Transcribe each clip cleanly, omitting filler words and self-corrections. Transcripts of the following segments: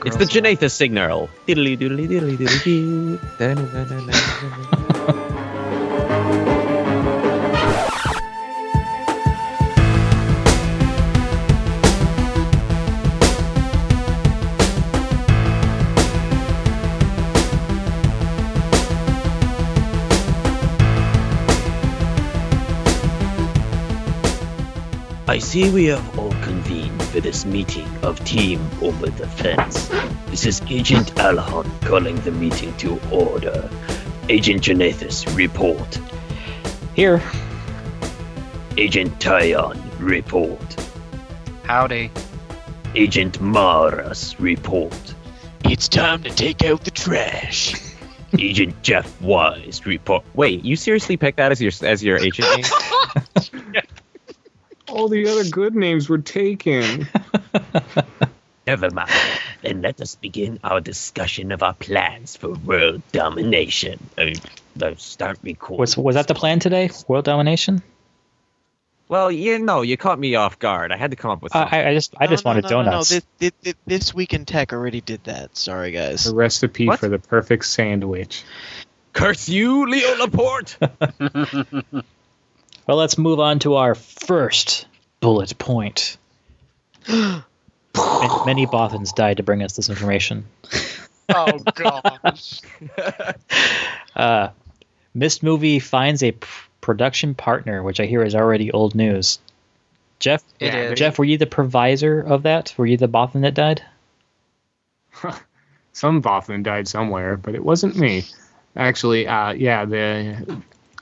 It's the Janatha signal. Diddly doodly diddly diddly doo. I see we have all convened for this meeting of Team Over the Fence. This is Agent Alahon calling the meeting to order. Agent Janathus, report. Here. Agent Tyon, report. Howdy. Agent Maras, report. It's time to take out the trash. Agent Jeff Wise, report. Wait, you seriously picked that as your agent name? All the other good names were taken. Never mind. Then let us begin our discussion of our plans for world domination. Let's start recording. Was that the plan today? World domination? Well, you caught me off guard. I had to come up with something. I just wanted donuts. No. This Week in Tech already did that. Sorry, guys. The recipe for the perfect sandwich. Curse you, Leo Laporte! Well, let's move on to our first bullet point. Many Bothans died to bring us this information. Oh, gosh. Myst movie finds a production partner, which I hear is already old news. Jeff, Jeff, were you the provisor of that? Were you the Bothan that died? Some Bothan died somewhere, but it wasn't me. Actually,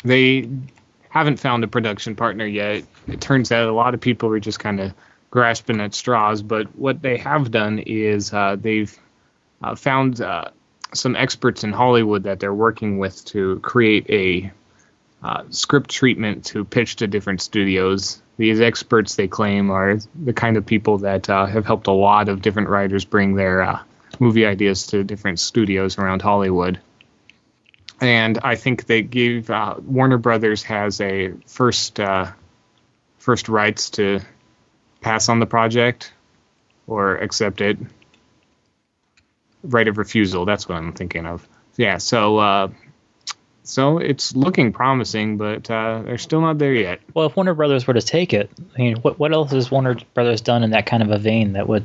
they haven't found a production partner yet. It turns out a lot of people are just kind of grasping at straws, but what they have done is they've found some experts in Hollywood that they're working with to create a script treatment to pitch to different studios. These experts, they claim, are the kind of people that have helped a lot of different writers bring their movie ideas to different studios around Hollywood. And I think they gave Warner Brothers has a first rights to pass on the project or accept it. Right of refusal. That's what I'm thinking of. Yeah. So it's looking promising, but they're still not there yet. Well, if Warner Brothers were to take it, I mean, what else has Warner Brothers done in that kind of a vein that would?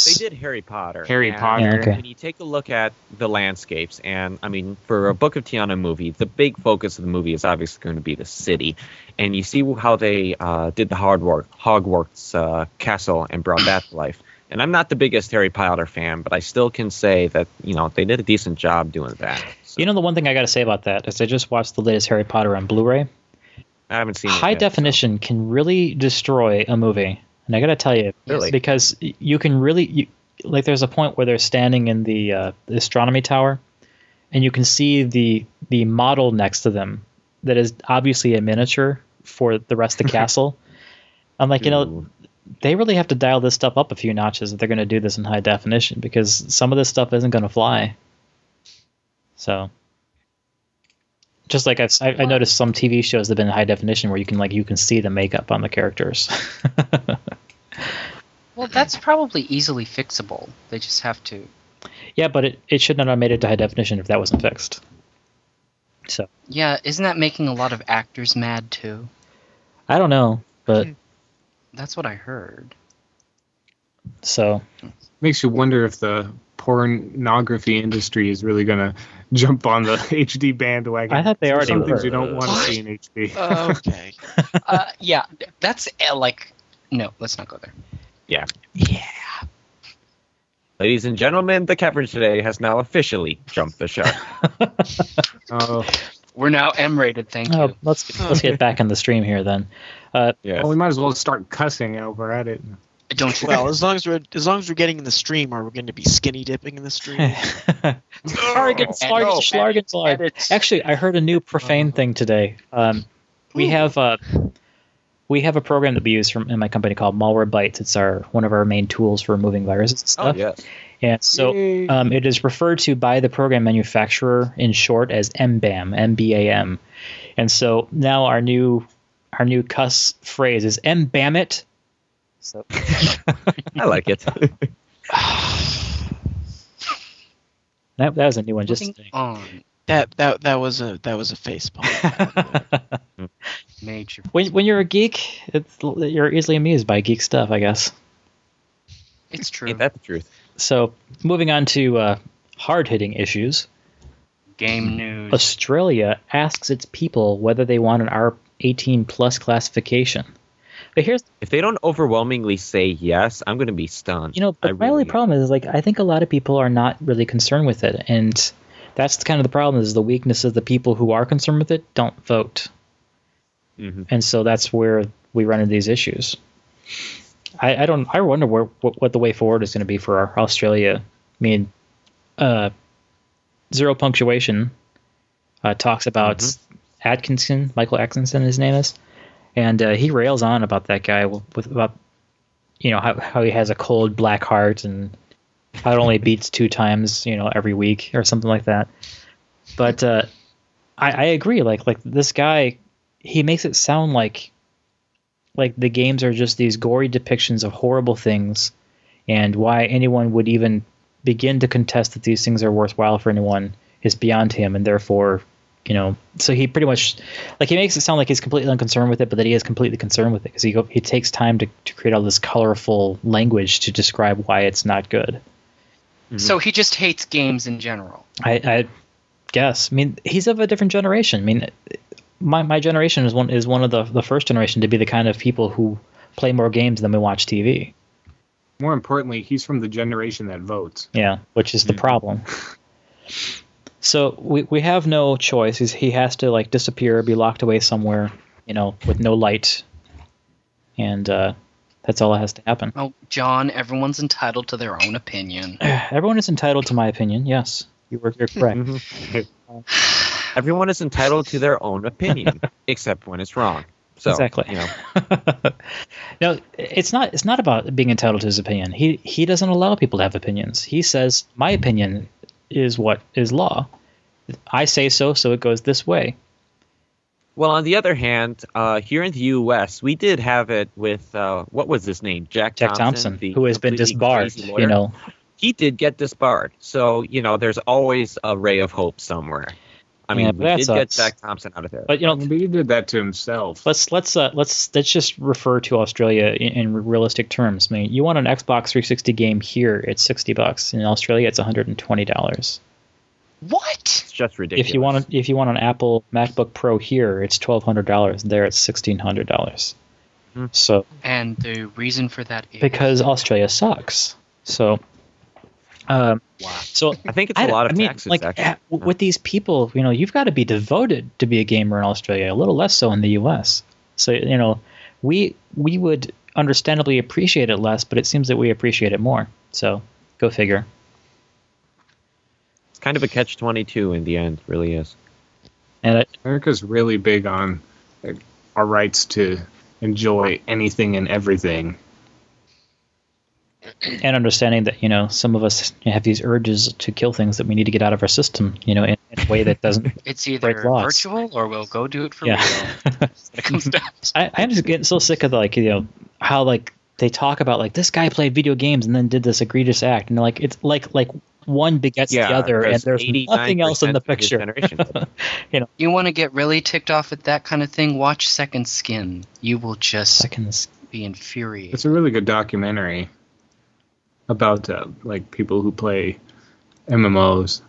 They did Harry Potter. Yeah, okay. When you take a look at the landscapes, and I mean, for a Book of Tiana movie, the big focus of the movie is obviously going to be the city. And you see how they did the Hogwarts castle and brought that to life. And I'm not the biggest Harry Potter fan, but I still can say that, they did a decent job doing that. So. The one thing I got to say about that is I just watched the latest Harry Potter on Blu-ray. I haven't seen it High yet, definition can really destroy a movie. And I got to tell you, really? Because you can really, there's a point where they're standing in the astronomy tower, and you can see the model next to them that is obviously a miniature for the rest of the castle. I'm like, they really have to dial this stuff up a few notches if they're going to do this in high definition, because some of this stuff isn't going to fly. So, just like I noticed some TV shows that have been in high definition where you can see the makeup on the characters. Well, that's probably easily fixable. They just have to. Yeah, but it should not have made it to high definition if that wasn't fixed. So. Yeah, isn't that making a lot of actors mad too? I don't know, but that's what I heard. So makes you wonder if the pornography industry is really going to jump on the HD bandwagon. I thought they already some were. things you don't want to see in HD. Okay. Yeah, that's no, let's not go there. Yeah. Ladies and gentlemen, the coverage today has now officially jumped the shark. Oh. We're now M-rated, thank you. Let's get back in the stream here then. Yes. Well, we might as well start cussing over at it. Don't you? Well, as long as we're getting in the stream, are we going to be skinny dipping in the stream? Schlargen. Actually, I heard a new profane thing today. We have a program that we use in my company called Malwarebytes. It's one of our main tools for removing viruses and stuff. Oh, yes. And so it is referred to by the program manufacturer in short as MBAM, MBAM. And so now our new cuss phrase is MBAM it. So I like it. that was a new one. Just That was a face palm. Major. when you're a geek, you're easily amused by geek stuff, I guess. It's true. Ain't that the truth? So moving on to hard-hitting issues. Game news. Australia asks its people whether they want an R18 plus classification. But if they don't overwhelmingly say yes, I'm going to be stunned. But my only problem is I think a lot of people are not really concerned with it, and that's kind of the problem. Is the weakness of the people who are concerned with it don't vote, and so that's where we run into these issues. I wonder what the way forward is going to be for Australia. I mean, Zero Punctuation talks about Michael Atkinson, his name is. And he rails on about that guy about how he has a cold black heart and how it only beats 2 times every week or something like that. But I agree. Like this guy, he makes it sound like the games are just these gory depictions of horrible things, and why anyone would even begin to contest that these things are worthwhile for anyone is beyond him, and therefore. So he pretty much he makes it sound like he's completely unconcerned with it, but that he is completely concerned with it because he takes time to create all this colorful language to describe why it's not good. So he just hates games in general. I guess. I mean, he's of a different generation. I mean, my generation is one of the first generation to be the kind of people who play more games than we watch TV. More importantly, he's from the generation that votes. Yeah, which is the problem. So we have no choice. He has to disappear, be locked away somewhere, with no light, and that's all that has to happen. Oh, John, everyone's entitled to their own opinion. Everyone is entitled to my opinion. Yes, you're correct. Everyone is entitled to their own opinion, except when it's wrong. So, exactly. No, it's not about being entitled to his opinion. He doesn't allow people to have opinions. He says my opinion is what is law. I say so it goes this way. Well, on the other hand, here in the U.S., we did have it with, what was his name? Jack Thompson, who has been disbarred, He did get disbarred. So, there's always a ray of hope somewhere. I mean, we did get Jack Thompson out of there. But, but he did that to himself. Let's just refer to Australia in realistic terms. I mean, you want an Xbox 360 game here, it's $60. In Australia, it's $120. What? It's just ridiculous. If you want an Apple MacBook Pro here, it's $1,200. There, it's $1,600. So. And the reason for that is because Australia sucks. So. Wow. So I think it's a lot of taxes. With these people, you've got to be devoted to be a gamer in Australia. A little less so in the U.S. So we would understandably appreciate it less, but it seems that we appreciate it more. So go figure. It's kind of a catch-22 in the end, really is. And America's really big on our rights to enjoy anything and everything. And understanding that, some of us have these urges to kill things that we need to get out of our system, in a way that doesn't it's either break laws. Virtual or we'll go do it for real. It comes down. I'm just getting so sick of how they talk about this guy played video games and then did this egregious act, and it's like one begets the other, and there's nothing else in the picture. You want to get really ticked off at that kind of thing? Watch Second Skin. You will just be infuriated. It's a really good documentary about people who play MMOs.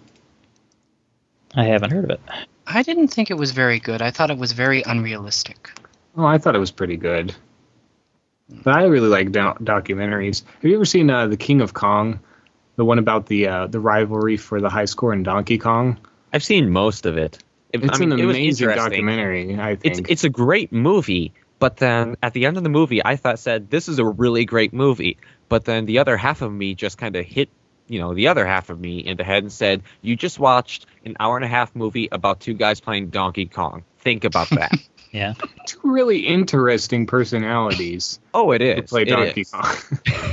I haven't heard of it. I didn't think it was very good. I thought it was very unrealistic. Oh, I thought it was pretty good. But I really like documentaries. Have you ever seen The King of Kong? The one about the rivalry for the high score in Donkey Kong? I've seen most of it. It's an amazing documentary, I think. It's a great movie, But then at the end of the movie, I said, this is a really great movie. But then the other half of me just kind of hit, the other half of me in the head and said, you just watched an hour-and-a-half movie about two guys playing Donkey Kong. Think about that. Yeah. Two really interesting personalities. Oh, it is. To play Donkey Kong.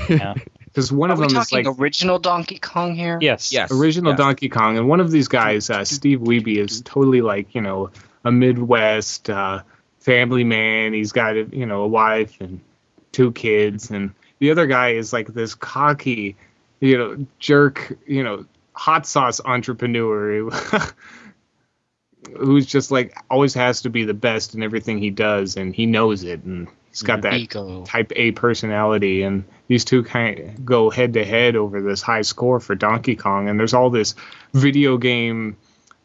Yeah. Because one of them is like original Donkey Kong here. Yes. Original Donkey Kong, and one of these guys, Steve Wiebe, is totally like a Midwest family man. He's got a wife and 2 kids, and the other guy is like this cocky, jerk, hot sauce entrepreneur who's just like always has to be the best in everything he does, and he knows it, and he's got that ego. type A personality, and these two kind of go head to head over this high score for Donkey Kong, and there's all this video game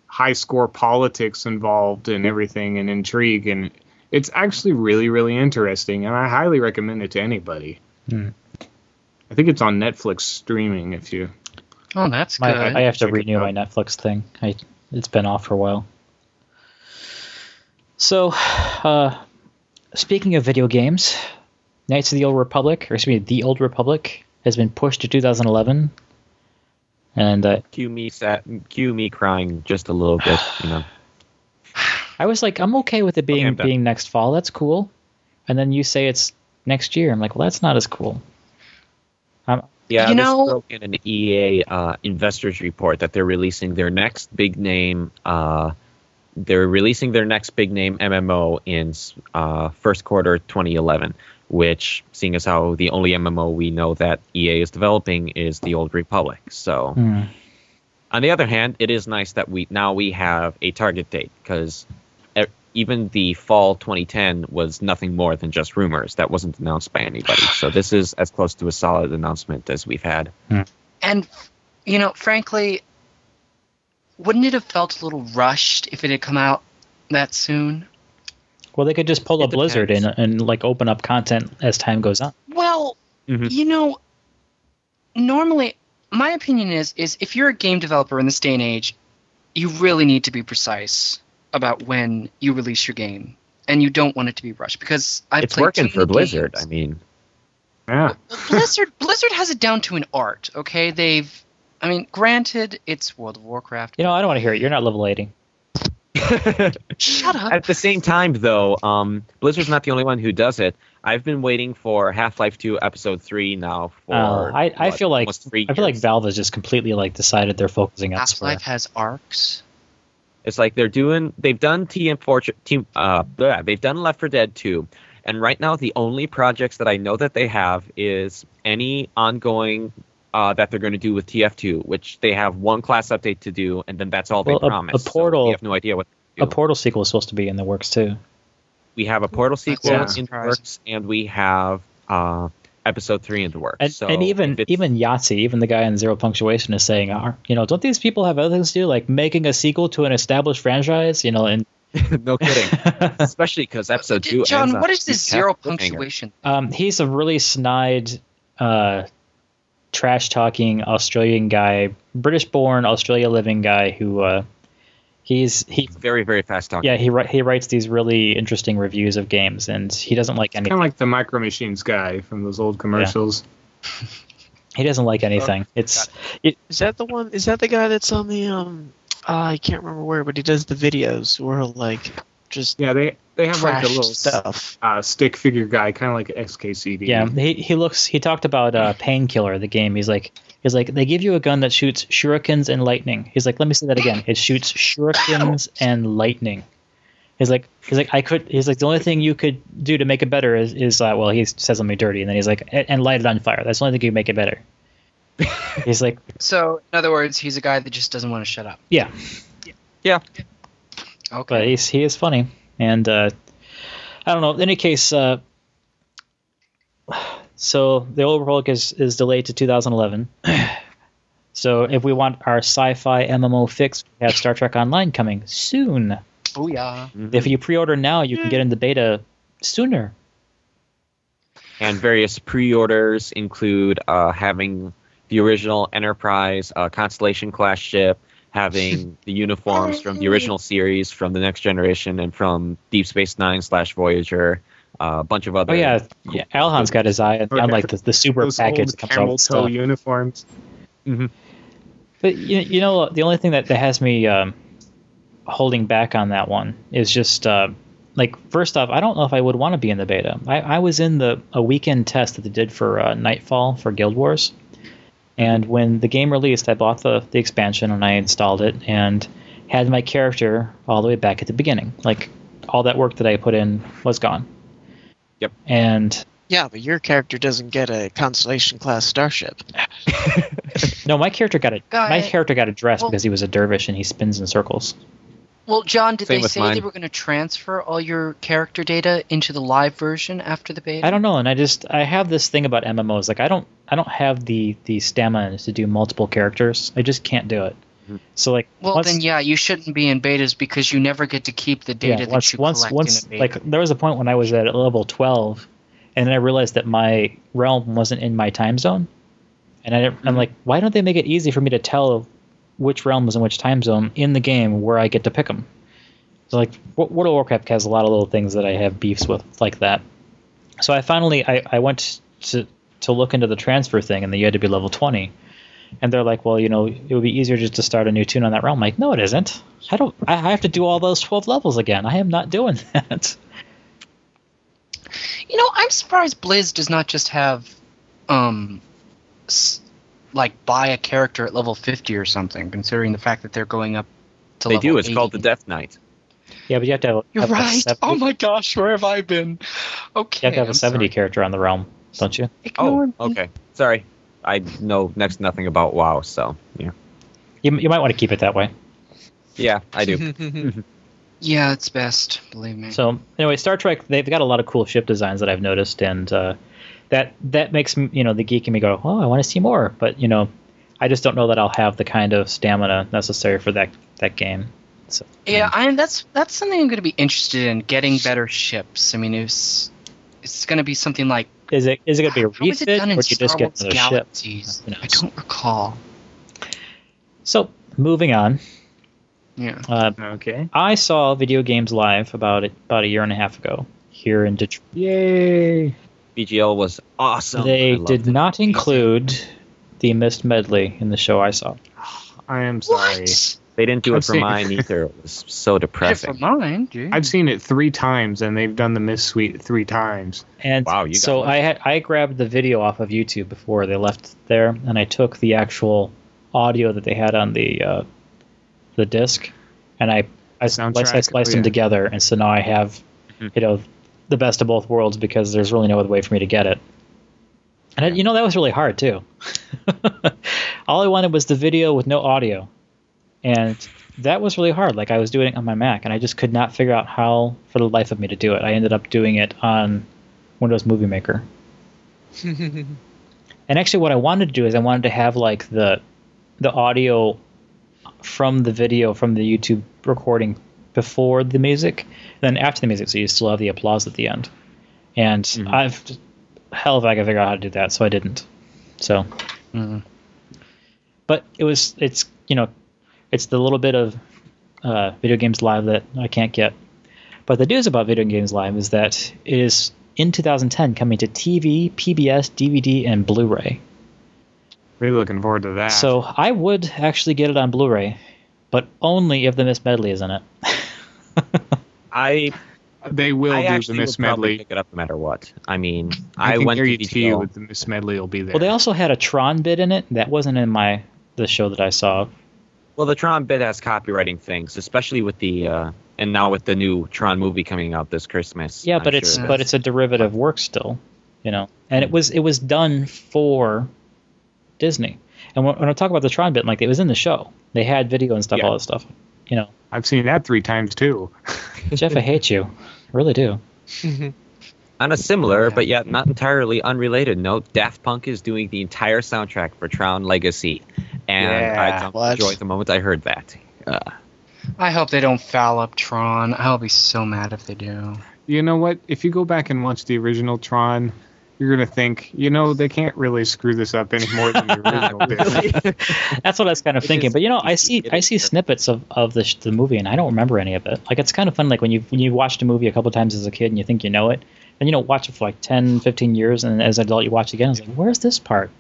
high score politics involved and everything, and intrigue, and it's actually really, really interesting, and I highly recommend it to anybody. I think it's on Netflix streaming if you... Oh, that's good. I have to renew my Netflix thing. It's been off for a while. So, speaking of video games, Knights of the Old Republic, The Old Republic, has been pushed to 2011. And cue me crying just a little bit, I was like, I'm okay with it being next fall. That's cool. And then you say it's next year. I'm like, well, that's not as cool. Yeah, this broke in an EA investors report that they're releasing their next big name. They're releasing their next big name MMO in first quarter 2011. Which, seeing as how the only MMO we know that EA is developing is The Old Republic. So, on the other hand, it is nice that we have a target date, because even the fall 2010 was nothing more than just rumors. That wasn't announced by anybody. So this is as close to a solid announcement as we've had. And, frankly, wouldn't it have felt a little rushed if it had come out that soon? Well, they could just pull a Blizzard and like open up content as time goes on. Well, normally, my opinion is if you're a game developer in this day and age, you really need to be precise about when you release your game, and you don't want it to be rushed, because it's working for Blizzard. I mean, yeah, Blizzard has it down to an art. Okay, granted, it's World of Warcraft. I don't want to hear it. You're not level 80. Shut up. At the same time, though, Blizzard's not the only one who does it. I've been waiting for Half-Life 2 Episode 3 now for I feel like almost 3 years. Valve has just completely decided they're focusing elsewhere. Half-Life has arcs. It's like they've done they've done Left 4 Dead 2, and right now the only projects that I know that they have is any ongoing that they're going to do with TF2, which they have one class update to do, and then that's all they promise. A Portal, so we have no idea what to do. A Portal sequel is supposed to be in the works too. We have a Portal sequel in the works, and we have Episode 3 in the works. And even Yahtzee, even the guy in Zero Punctuation is saying, don't these people have other things to do, like making a sequel to an established franchise? And no kidding. Especially because Episode 2 John, ends what is this Zero Punctuation? He's a really snide, trash-talking Australian guy, British-born, Australia-living guy who he's very, very fast-talking. Yeah, he writes these really interesting reviews of games, and he doesn't like anything. Kind of like the Micro Machines guy from those old commercials. Yeah. He doesn't like anything. Is that the one? Is that the guy that's on the I can't remember where, but he does the videos where he'll just they have like the little stuff. Stick figure guy, kind of like XKCD. Yeah, he talked about Painkiller, the game. He's like they give you a gun that shoots shurikens and lightning. He's like, let me say that again. It shoots shurikens and lightning. He's like the only thing you could do to make it better is he says something dirty, and then he's like, and light it on fire. That's the only thing you can make it better. He's like, so in other words, he's a guy that just doesn't want to shut up. Yeah. Okay. But he is funny, and I don't know. In any case, so the Old Republic is delayed to 2011. So if we want our sci-fi MMO fix, we have Star Trek Online coming soon. Oh yeah. Mm-hmm. If you pre-order now, you can get into beta sooner. And various pre-orders include having the original Enterprise Constellation class ship, having the uniforms from the original series, from the Next Generation, and from Deep Space Nine / Voyager, a bunch of other. Oh yeah, Alhan's got his eye on like the super Those package old that comes out camel with toe stuff. uniforms. But you know, the only thing that has me holding back on that one is just like, first off, I don't know if I would want to be in the beta. I was in a weekend test that they did for Nightfall for Guild Wars, and when the game released, I bought the expansion and I installed it and had my character all the way back at the beginning. Like, all that work that I put in was gone. Yep. And Yeah, but your character doesn't get a Constellation class starship. no, my character got a dress Well- because he was a dervish and he spins in circles. Well, John, did Same they with say mine. they were going to transfer all your character data into the live version after the beta? I don't know, and I have this thing about MMOs. Like, I don't have the stamina to do multiple characters. I just can't do it. So like, Well, then yeah, you shouldn't be in betas because you never get to keep the data that you collect in a beta. like, there was a point when I was at level 12, and then I realized that my realm wasn't in my time zone, and I'm like, why don't they make it easy for me to tell which realm was in which time zone in the game where I get to pick them? So like, World of Warcraft has a lot of little things that I have beefs with like that. So I finally I went to look into the transfer thing, and then you had to be level 20. And they're like, well, you know, it would be easier just to start a new tune on that realm. I'm like, no, it isn't. I have to do all those 12 levels again. I am not doing that. You know, I'm surprised Blizz does not just have, like, buy a character at level 50 or something, considering the fact that they're going up to They level do. It's 80. called the Death Knight. Yeah, but you have to have, You're have a right. 70, Oh my gosh, where have I been? Okay. you have to have a I'm 70 sorry. character on the realm, don't you? Ignore me. Okay. Sorry. I know next to nothing about WoW, so yeah. You might want to keep it that way. Yeah, I do. Yeah, it's best. Believe me. So anyway, Star Trek, they've got a lot of cool ship designs that I've noticed, and that makes me, you know, the geek in me go, oh, I want to see more. But you know, I just don't know that I'll have the kind of stamina necessary for that game. So Yeah, that's something I'm going to be interested in, getting better ships. I mean, it's going to be something like, is it going to be a how is it refit, done or in do you just Star get Wars another ship? Galaxies? Who knows? I don't recall. So moving on, Yeah. Okay. I saw Video Games Live about a year and a half ago here in Detroit. Yay! BGL was awesome. I They loved did it. not include the Myst medley in the show I saw. I am sorry. What? They didn't do it I've for seen- mine either. It was so Did it for depressing. mine, dude. I've seen it 3 times, and they've done the Myst Suite 3 times. And Wow, you got so lucky. I grabbed the video off of YouTube before they left there, and I took the actual audio that they had on the disc, and I Soundtrack? spliced Oh, them yeah. together, and so now I have you know, the best of both worlds because there's really no other way for me to get it. And you know, that was really hard too. All I wanted was the video with no audio, and that was really hard. Like, I was doing it on my Mac, and I just could not figure out how for the life of me to do it. I ended up doing it on Windows Movie Maker. And actually what I wanted to do is I wanted to have like the audio from the video from the YouTube recording before the music, and then after the music, so you still have the applause at the end. And hell if I could figure out how to do that, so I didn't. So but it's you know, it's the little bit of Video Games Live that I can't get. But the news about Video Games Live is that it is in 2010 coming to TV, PBS, DVD, and Blu-ray. Really looking forward to that. So I would actually get it on Blu-ray, but only if the Myst medley is in it. They will I do the actually Myst would probably medley. pick it up no matter what. I mean, I I can went to guarantee you VGL. that the Myst medley will be there. Well, they also had a Tron bit in it. That wasn't in the show that I saw. Well, the Tron bit has copywriting things, especially with the and now with the new Tron movie coming out this Christmas. Yeah, I'm but sure it's it but is. it's a derivative work still, you know. And it was done for Disney. And when I talk about the Tron bit, like, it was in the show. They had video and stuff, Yeah. all that stuff. You know, I've seen that 3 times too. Jeff, I hate you. I really do. On a similar, but yet not entirely unrelated note, Daft Punk is doing the entire soundtrack for Tron Legacy, and I Yeah, jumped what? for joy the moment I heard that. I hope they don't foul up Tron. I'll be so mad if they do. You know what? If you go back and watch the original Tron, you're going to think, you know, they can't really screw this up any more than the original did. That's what I was kind of thinking. is But you know, I easy. see snippets of the movie, and I don't remember any of it. Like, it's kind of fun. Like when you watched a movie a couple times as a kid and you think you know it, And watch it for like 10, 15 years, and as an adult you watch it again, I was like, where's this part?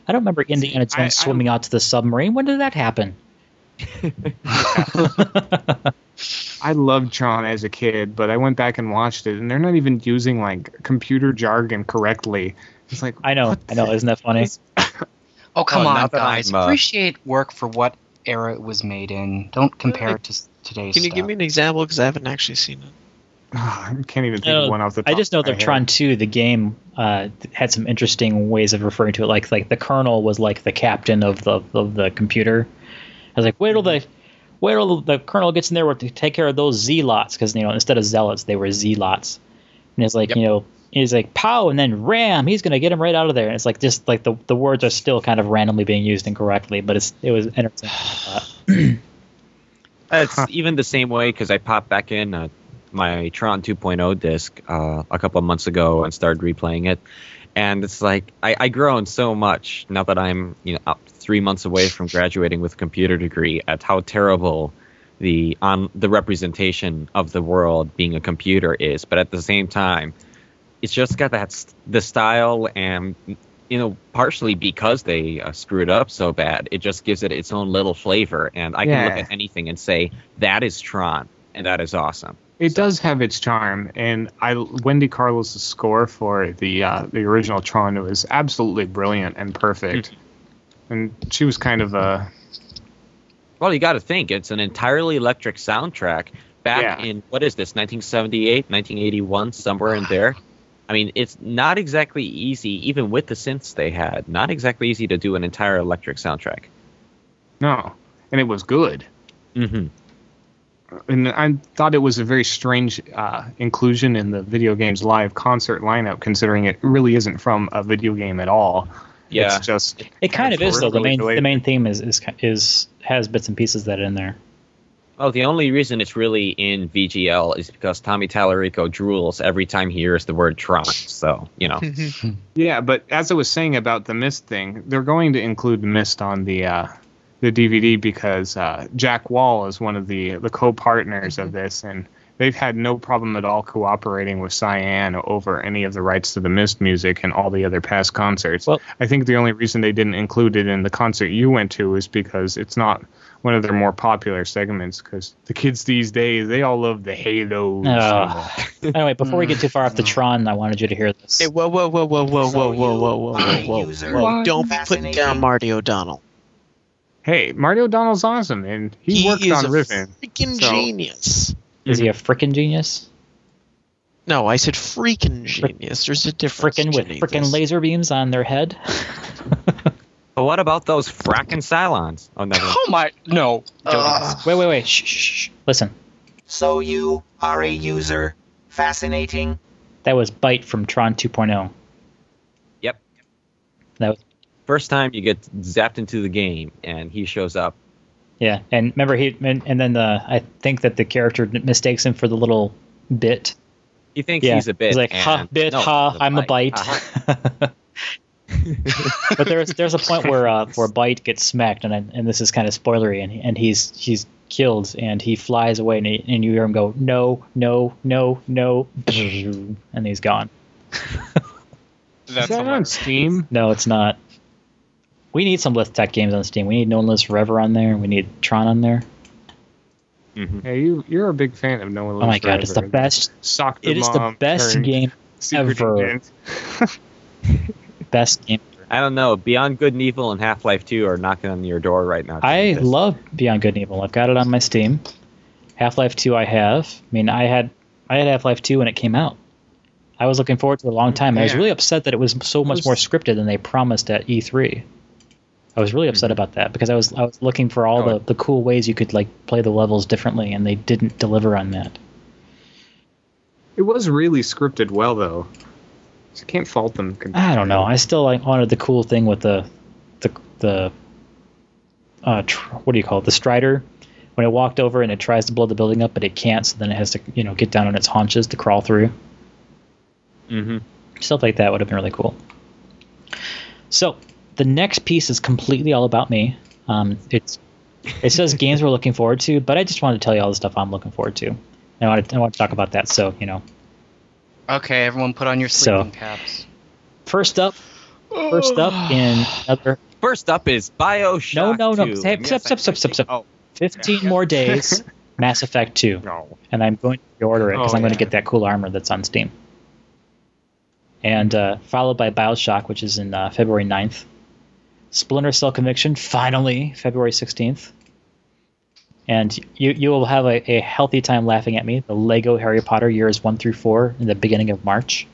I don't remember Indiana Jones swimming out to the submarine. When did that happen? I loved Tron as a kid, but I went back and watched it, and they're not even using like computer jargon correctly. It's like, I know, isn't that funny? Oh, come Oh, on, not that guys. I'm, Appreciate work for what era it was made in. Don't compare it to today's Can you stuff. give me an example? Because I haven't actually seen it. I can't even think of one off the top. I just know of my that head. Tron 2, the game, had some interesting ways of referring to it. Like the Colonel was like the captain of the computer. I was like, wait till the Colonel gets in there to take care of those zealots, because instead of zealots they were zealots. And it's like he's like pow, and then ram. He's gonna get him right out of there. And it's like just like the words are still kind of randomly being used incorrectly, but it was entertaining. It's even the same way because I popped back in my Tron 2.0 disc a couple of months ago and started replaying it, and it's like I grown so much now that I'm 3 months away from graduating with a computer degree at how terrible the representation of the world being a computer is, but at the same time it's just got the style, and partially because they screwed up so bad, it just gives it its own little flavor, and I can look at anything and say that is Tron, and that is awesome. It does have its charm, and Wendy Carlos' score for the original Tron was absolutely brilliant and perfect. And she was kind of a... Well, you got to think, it's an entirely electric soundtrack back in, what is this, 1978, 1981, somewhere in there. I mean, it's not exactly easy, even with the synths they had, not exactly easy to do an entire electric soundtrack. No, and it was good. Mm-hmm. And I thought it was a very strange inclusion in the video game's live concert lineup, considering it really isn't from a video game at all. Yeah, it's just it kind of is though. The related. main theme has bits and pieces that are in there. Well, the only reason it's really in VGL is because Tommy Tallarico drools every time he hears the word Tron. So Yeah, but as I was saying about the Myst thing, they're going to include Myst on the DVD because Jack Wall is one of the co-partners of this, and they've had no problem at all cooperating with Cyan over any of the rights to the Myst music and all the other past concerts. Well, I think the only reason they didn't include it in the concert you went to is because it's not one of their more popular segments, because the kids these days, they all love the Halos. Anyway, before we get too far off the Tron, I wanted you to hear this. Hey, whoa. Don't be putting down Marty O'Donnell. Hey, Marty O'Donnell's awesome, and he worked on Riven. Freaking genius. Is he a frickin' genius? No, I said freaking genius. There's a difference. Frickin' with frickin' laser beams on their head? But what about those frackin' Cylons? Oh, never. Oh my, no. Wait. Shh. Listen. So you are a user. Fascinating. That was Byte from Tron 2.0. Yep. That was... First time you get zapped into the game, and he shows up. Yeah, and remember and then I think that the character mistakes him for the little bit. He thinks he's a bit. He's like, bit, I'm a Byte. But there's a point where Byte gets smacked, and this is kind of spoilery, and he's killed, and he flies away, and you hear him go, no, and he's gone. Is that on Steam? No, it's not. We need some Lith Tech games on Steam. We need No One Lives Forever on there. We need Tron on there. Mm-hmm. Hey, you're a big fan of No One Lives Oh my Forever. god, it's the best. It is the best game ever. Best game. I don't know. Beyond Good and Evil and Half-Life 2 are knocking on your door right now. I love Beyond Good and Evil. I've got it on my Steam. Half-Life 2 I have. I mean, I had Half-Life 2 when it came out. I was looking forward to it a long time. I was really upset that it was so much more scripted than they promised at E3. I was really upset about that because I was looking for all the cool ways you could like play the levels differently, and they didn't deliver on that. It was really scripted well, though. So I can't fault them. I don't know. I still wanted the cool thing with the what do you call it? The Strider. When it walked over and it tries to blow the building up, but it can't, so then it has to get down on its haunches to crawl through. Mm-hmm. Stuff like that would have been really cool. So the next piece is completely all about me. It says games we're looking forward to, but I just wanted to tell you all the stuff I'm looking forward to. And I want to talk about that. So Okay, everyone put on your sleeping caps. First up in another. First up is BioShock No. 2. Step. Oh, 15 more days. Mass Effect 2. no. And I'm going to reorder it because I'm going to get that cool armor that's on Steam. And followed by BioShock, which is in February 9th. Splinter Cell Conviction, finally, February 16th. And you will have a healthy time laughing at me. The Lego Harry Potter years 1 through 4 in the beginning of March.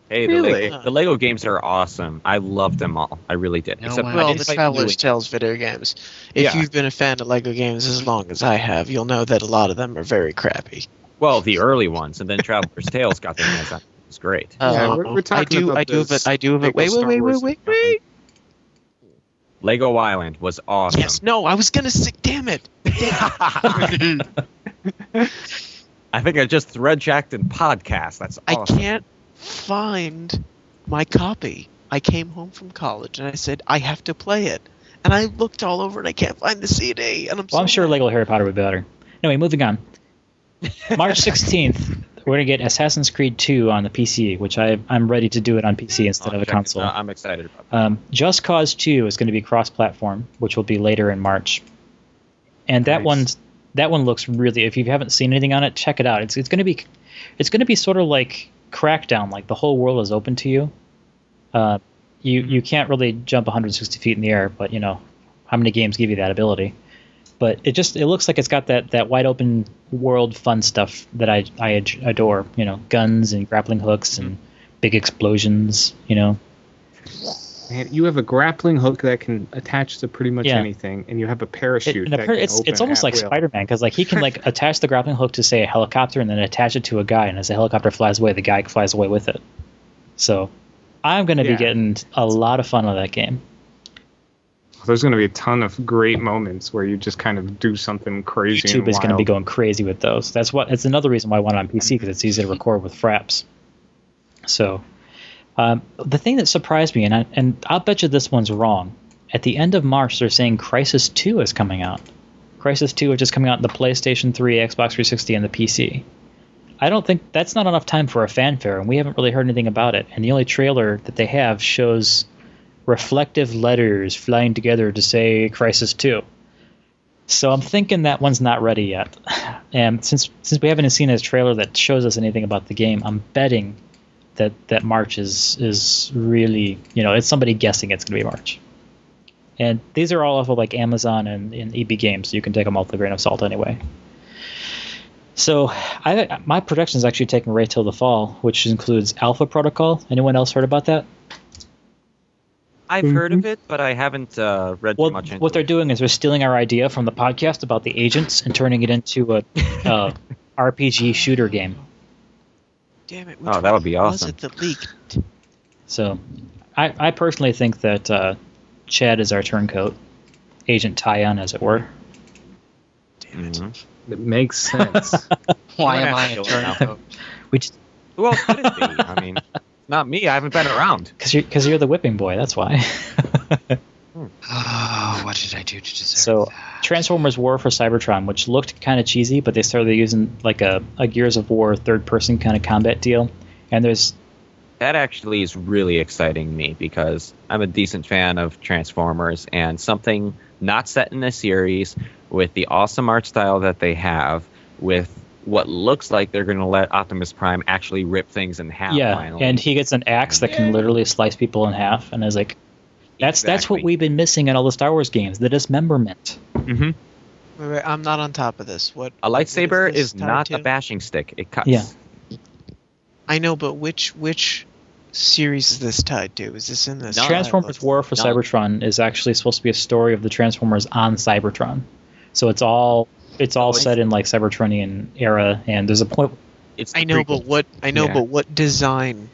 Hey, Really? the Lego games are awesome. I loved them all. I really did. No Except way. I Well, didn't the play Traveler's Blu-ray. Tales video games. If Yeah. you've been a fan of Lego games as long as I have, you'll know that a lot of them are very crappy. Well, the early ones, and then Traveler's Tales got their hands on. It was great. Yeah, we're talking about I do have those it. Lego Wait. Star Wars Lego Island was awesome. Yes, no, I was gonna say, damn it. I think I just thread-jacked in podcast. That's awesome. I can't find my copy. I came home from college and I said, I have to play it. And I looked all over and I can't find the CD. And I'm sure Lego Harry Potter would be better. Anyway, moving on. March 16th, we're going to get Assassin's Creed 2 on the PC, which I'm ready to do it on PC instead of a console. I'm excited about that. Just Cause 2 is going to be cross-platform, which will be later in March. And that Nice. one looks really. If you haven't seen anything on it, check it out. It's going to be sort of like Crackdown, like the whole world is open to you. You can't really jump 160 feet in the air, but how many games give you that ability? But it looks like it's got that wide open world fun stuff that I adore. Guns and grappling hooks and big explosions. Man, you have a grappling hook that can attach to pretty much Yeah. anything, and you have a parachute that can It's open almost at like will. Spider-Man because he can attach the grappling hook to say a helicopter and then attach it to a guy, and as the helicopter flies away, the guy flies away with it. So I'm going to be Yeah. getting a lot of fun out of that game. There's going to be a ton of great moments where you just kind of do something crazy. YouTube and is going to be wild. going crazy with those. It's another reason why I want it on PC because it's easy to record with fraps. So the thing that surprised me, and I'll bet you this one's wrong. At the end of March, they're saying Crysis 2 is coming out. Crysis 2 is just coming out on the PlayStation 3, Xbox 360, and the PC. I don't think that's not enough time for a fanfare, and we haven't really heard anything about it. And the only trailer that they have shows reflective letters flying together to say Crysis 2. So I'm thinking that one's not ready yet. And since we haven't seen a trailer that shows us anything about the game, I'm betting that March is really, it's somebody guessing it's going to be March. And these are all off of like Amazon and EB Games, so you can take them all with a grain of salt anyway. So my production is actually taking right till the fall, which includes Alpha Protocol. Anyone else heard about that? I've heard of it, but I haven't read too much into What they're it. doing is they're stealing our idea from the podcast about the agents and turning it into a RPG shooter game. Damn it. Oh, that would be awesome. Was it that leaked? So I personally think that Chad is our turncoat, Agent Tyon, as it were. Damn it. Mhm. It makes sense. Why I'm am I gonna a have to kill it turncoat? We just Who else could it be? I mean, not me. I haven't been around. because you're the whipping boy. That's why. Oh, what did I do to deserve So that? Transformers War for Cybertron, which looked kind of cheesy, but they started using like a Gears of War third-person kind of combat deal. And there's That actually is really exciting me because I'm a decent fan of Transformers, and something not set in a series with the awesome art style that they have, with what looks like they're going to let Optimus Prime actually rip things in half. Finally. and he gets an axe that can literally slice people in half, and is like, that's what Exactly. we've been missing in all the Star Wars games, the dismemberment. hmm Wait, I'm not on top of this. What A lightsaber what this is tied not to? a bashing stick. It cuts. Yeah. I know, but which series is this tied to? Is this in this? None. Transformers War for None. Cybertron is actually supposed to be a story of the Transformers on Cybertron. So it's all set in like Cybertronian era, and there's a point. It's the I know, prequel. but what? I know, Yeah. but what design?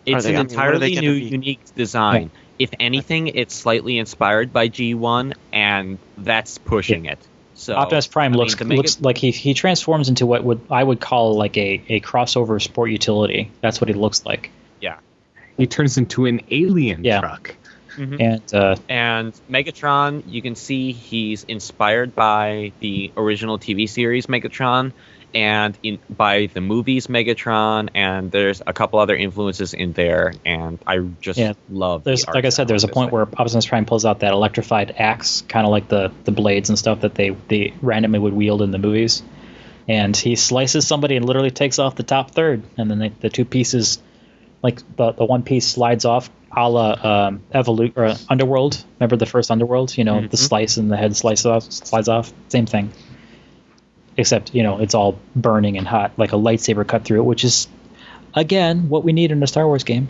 It's Are they- an I mean, what are they entirely gonna new, be? unique design. If anything, it's slightly inspired by G1, and that's pushing it. So Optimus Prime I mean, looks to make it- like he transforms into what I would call like a crossover sport utility. That's what he looks like. Yeah. He turns into an alien Yeah. truck. And Megatron, you can see he's inspired by the original TV series Megatron, and by the movies Megatron, and there's a couple other influences in there, and I just love. There's, like I said, there's a point where Optimus Prime pulls out that electrified axe, kind of like the blades and stuff that they randomly would wield in the movies, and he slices somebody and literally takes off the top third, and then the two pieces, like the one piece slides off, a la or Underworld. Remember the first Underworld? The slice and the head slides off. Same thing. Except, it's all burning and hot, like a lightsaber cut through it, which is, again, what we need in a Star Wars game.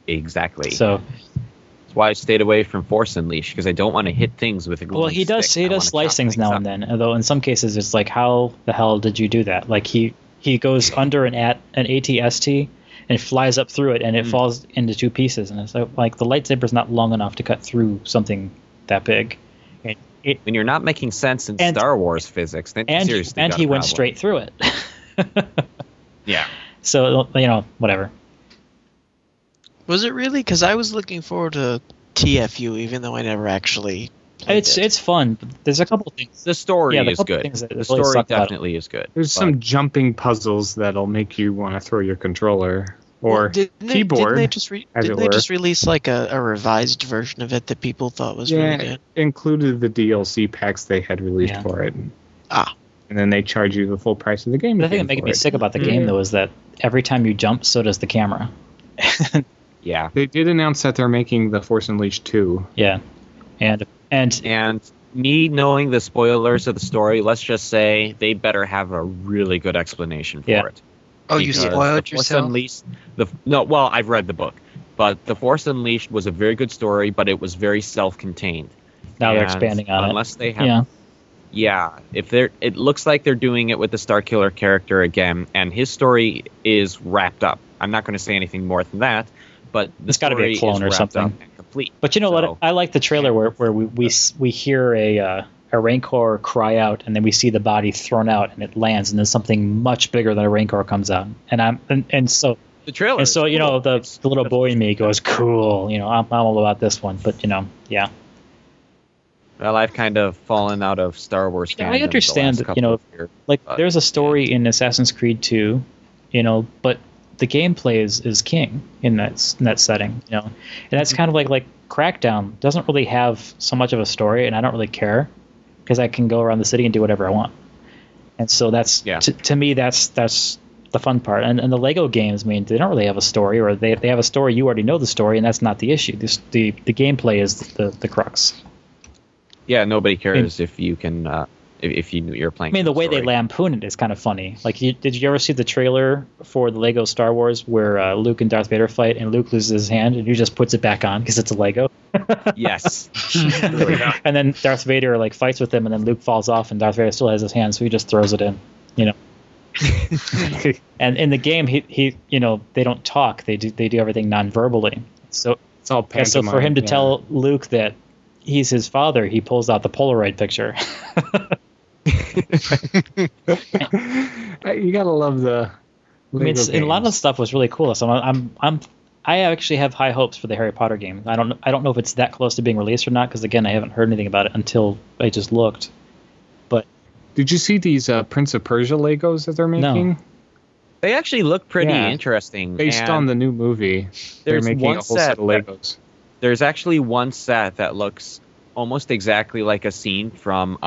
Exactly. So that's why I stayed away from Force Unleashed, because I don't want to hit things with a glowing he does slice things now and then, although in some cases it's like, how the hell did you do that? Like he goes under an AT-ST and flies up through it, and it falls into two pieces, and it's like the lightsaber's not long enough to cut through something that big. When you're not making sense in Star Wars physics, then you seriously got a he went problem. straight through it. Yeah. So, whatever. Was it really? Because I was looking forward to TFU, even though I never actually played it. It's fun. But there's a couple of things. The story is good. The story definitely is good. There's some jumping puzzles that'll make you want to throw your controller or keyboard. Didn't they just release like a revised version of it that people thought was really good? It included the DLC packs they had released for it. And then they charge you the full price of the game. The thing that made me sick about the game, though, is that every time you jump, so does the camera. Yeah. They did announce that they're making the Force Unleashed 2. Yeah. And me knowing the spoilers of the story, let's just say they better have a really good explanation for it. Oh, you spoiled yourself? I've read the book. But The Force Unleashed was a very good story, but it was very self-contained. Now they're expanding on unless they have... Yeah. It looks like they're doing it with the Starkiller character again, and his story is wrapped up. I'm not going to say anything more than that, but it's got to be a clone or something. Complete. But what? I like the trailer where we hear a Rancor cry out, and then we see the body thrown out, and it lands, and then something much bigger than a Rancor comes out, and so the trailer. And so cool. the little boy in me goes, cool. I'm all about this one, but yeah. Well, I've kind of fallen out of Star Wars fandom. I understand that there's a story in Assassin's Creed 2, but the gameplay is king in that setting, and that's kind of like Crackdown doesn't really have so much of a story, and I don't really care because I can go around the city and do whatever I want, and so that's to me that's the fun part. And the Lego games, they don't really have a story, or they have a story, you already know the story, and that's not the issue. The gameplay is the crux. Yeah, nobody cares if you can. If you knew you were playing. The way they lampoon it is kind of funny. Like, did you ever see the trailer for the Lego Star Wars where Luke and Darth Vader fight and Luke loses his hand and he just puts it back on because it's a Lego? Yes. And then Darth Vader fights with him, and then Luke falls off and Darth Vader still has his hand, so he just throws it in. And in the game, he they don't talk. They do everything non-verbally. So it's all pantomime. So for him to tell Luke that he's his father, he pulls out the Polaroid picture. You gotta love the. A lot of the stuff was really cool. So I actually have high hopes for the Harry Potter game. I don't know if it's that close to being released or not, because again, I haven't heard anything about it until I just looked. But did you see these Prince of Persia Legos that they're making? No. They actually look pretty interesting. Based on the new movie, they're making a whole set of Legos. There's actually one set that looks almost exactly like a scene from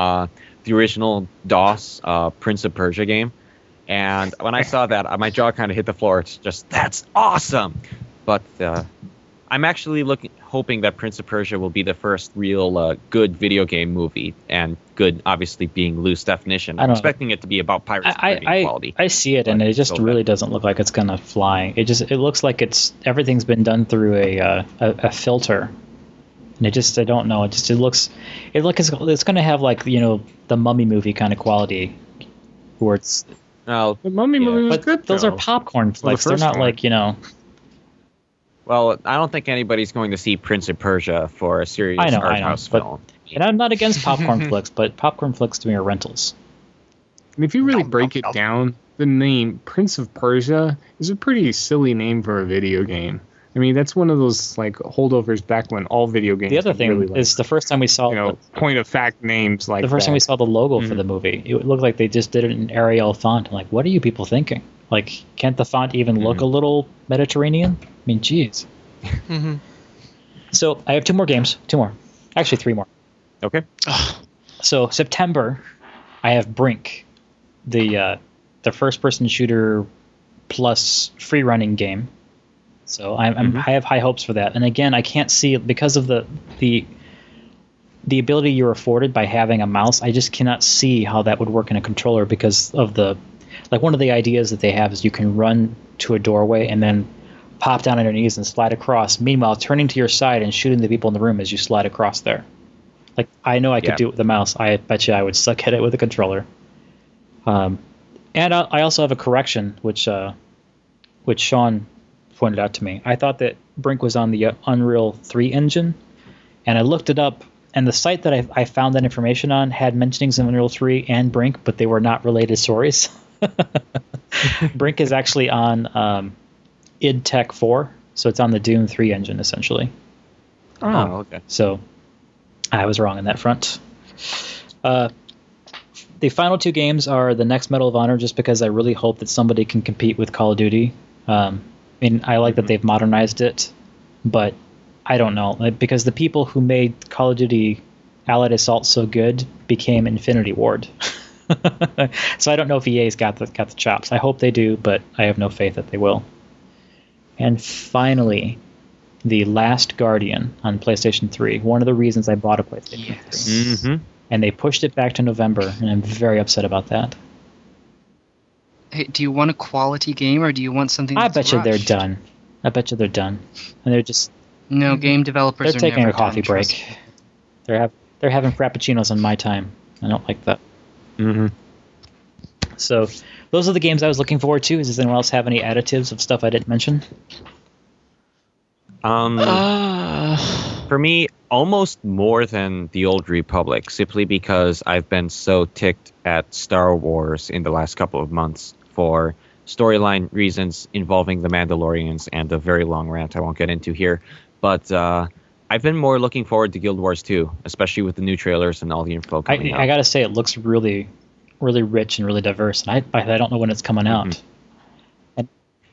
the original DOS Prince of Persia game. And when I saw that, my jaw kind of hit the floor. It's just, that's awesome! But I'm actually hoping that Prince of Persia will be the first real good video game movie, and good, obviously, being loose definition. I'm expecting it to be about Pirates of the Caribbean quality. I see it, and it just really doesn't look like it's going to fly. It looks like everything's been done through a filter. And I don't know. It looks like it's going to have the Mummy movie kind of quality, where it's. The Mummy movie was good. Those are popcorn flicks. They're not Well, I don't think anybody's going to see Prince of Persia for a serious art house film. And I'm not against popcorn flicks, but popcorn flicks to me are rentals. And if you really break it down, the name Prince of Persia is a pretty silly name for a video game. I mean, that's one of those like holdovers back when all video games. The other thing really, like, is the first time we saw point of fact names like the first that. time we saw the logo for the movie, it looked like they just did it in Arial font. I'm like, what are you people thinking? Like, can't the font even look a little Mediterranean? I mean, geez. So I have 2 more games. 2 more. Actually, 3 more. Okay. So September, I have Brink, the first-person shooter plus free-running game. So I have high hopes for that. And again, I can't see it because of the ability you're afforded by having a mouse. I just cannot see how that would work in a controller because of one of the ideas that they have is you can run to a doorway and then pop down on your knees and slide across. Meanwhile, turning to your side and shooting the people in the room as you slide across there. Like, I know I could do it with the mouse. I bet you I would suck at it with a controller. And I also have a correction, which Sean pointed out to me. I thought that Brink was on the Unreal 3 engine, and I looked it up, and the site that I found that information on had mentionings of Unreal 3 and Brink, but they were not related stories. Brink is actually on id Tech 4, so it's on the Doom 3 engine, essentially. Oh, okay. So I was wrong on that front. The final 2 games are the next Medal of Honor, just because I really hope that somebody can compete with Call of Duty. I mean, I like that they've modernized it, but I don't know. Because the people who made Call of Duty Allied Assault so good became Infinity Ward. So I don't know if EA's got the chops. I hope they do, but I have no faith that they will. And finally, The Last Guardian on PlayStation 3. One of the reasons I bought a PlayStation 3. And they pushed it back to November, and I'm very upset about that. Hey, do you want a quality game, or do you want something that's I bet you they're rushed? done. I bet you they're done. And they're just... No, game developers They're are taking never a coffee done, trust break. me. They're having frappuccinos on my time. I don't like that. So those are the games I was looking forward to. Does anyone else have any additives of stuff I didn't mention? For me, almost more than the Old Republic, simply because I've been so ticked at Star Wars in the last couple of months for storyline reasons involving the Mandalorians and a very long rant I won't get into here. But I've been more looking forward to Guild Wars 2, especially with the new trailers and all the info coming out. I gotta say, it looks really, really rich and really diverse, and I don't know when it's coming out.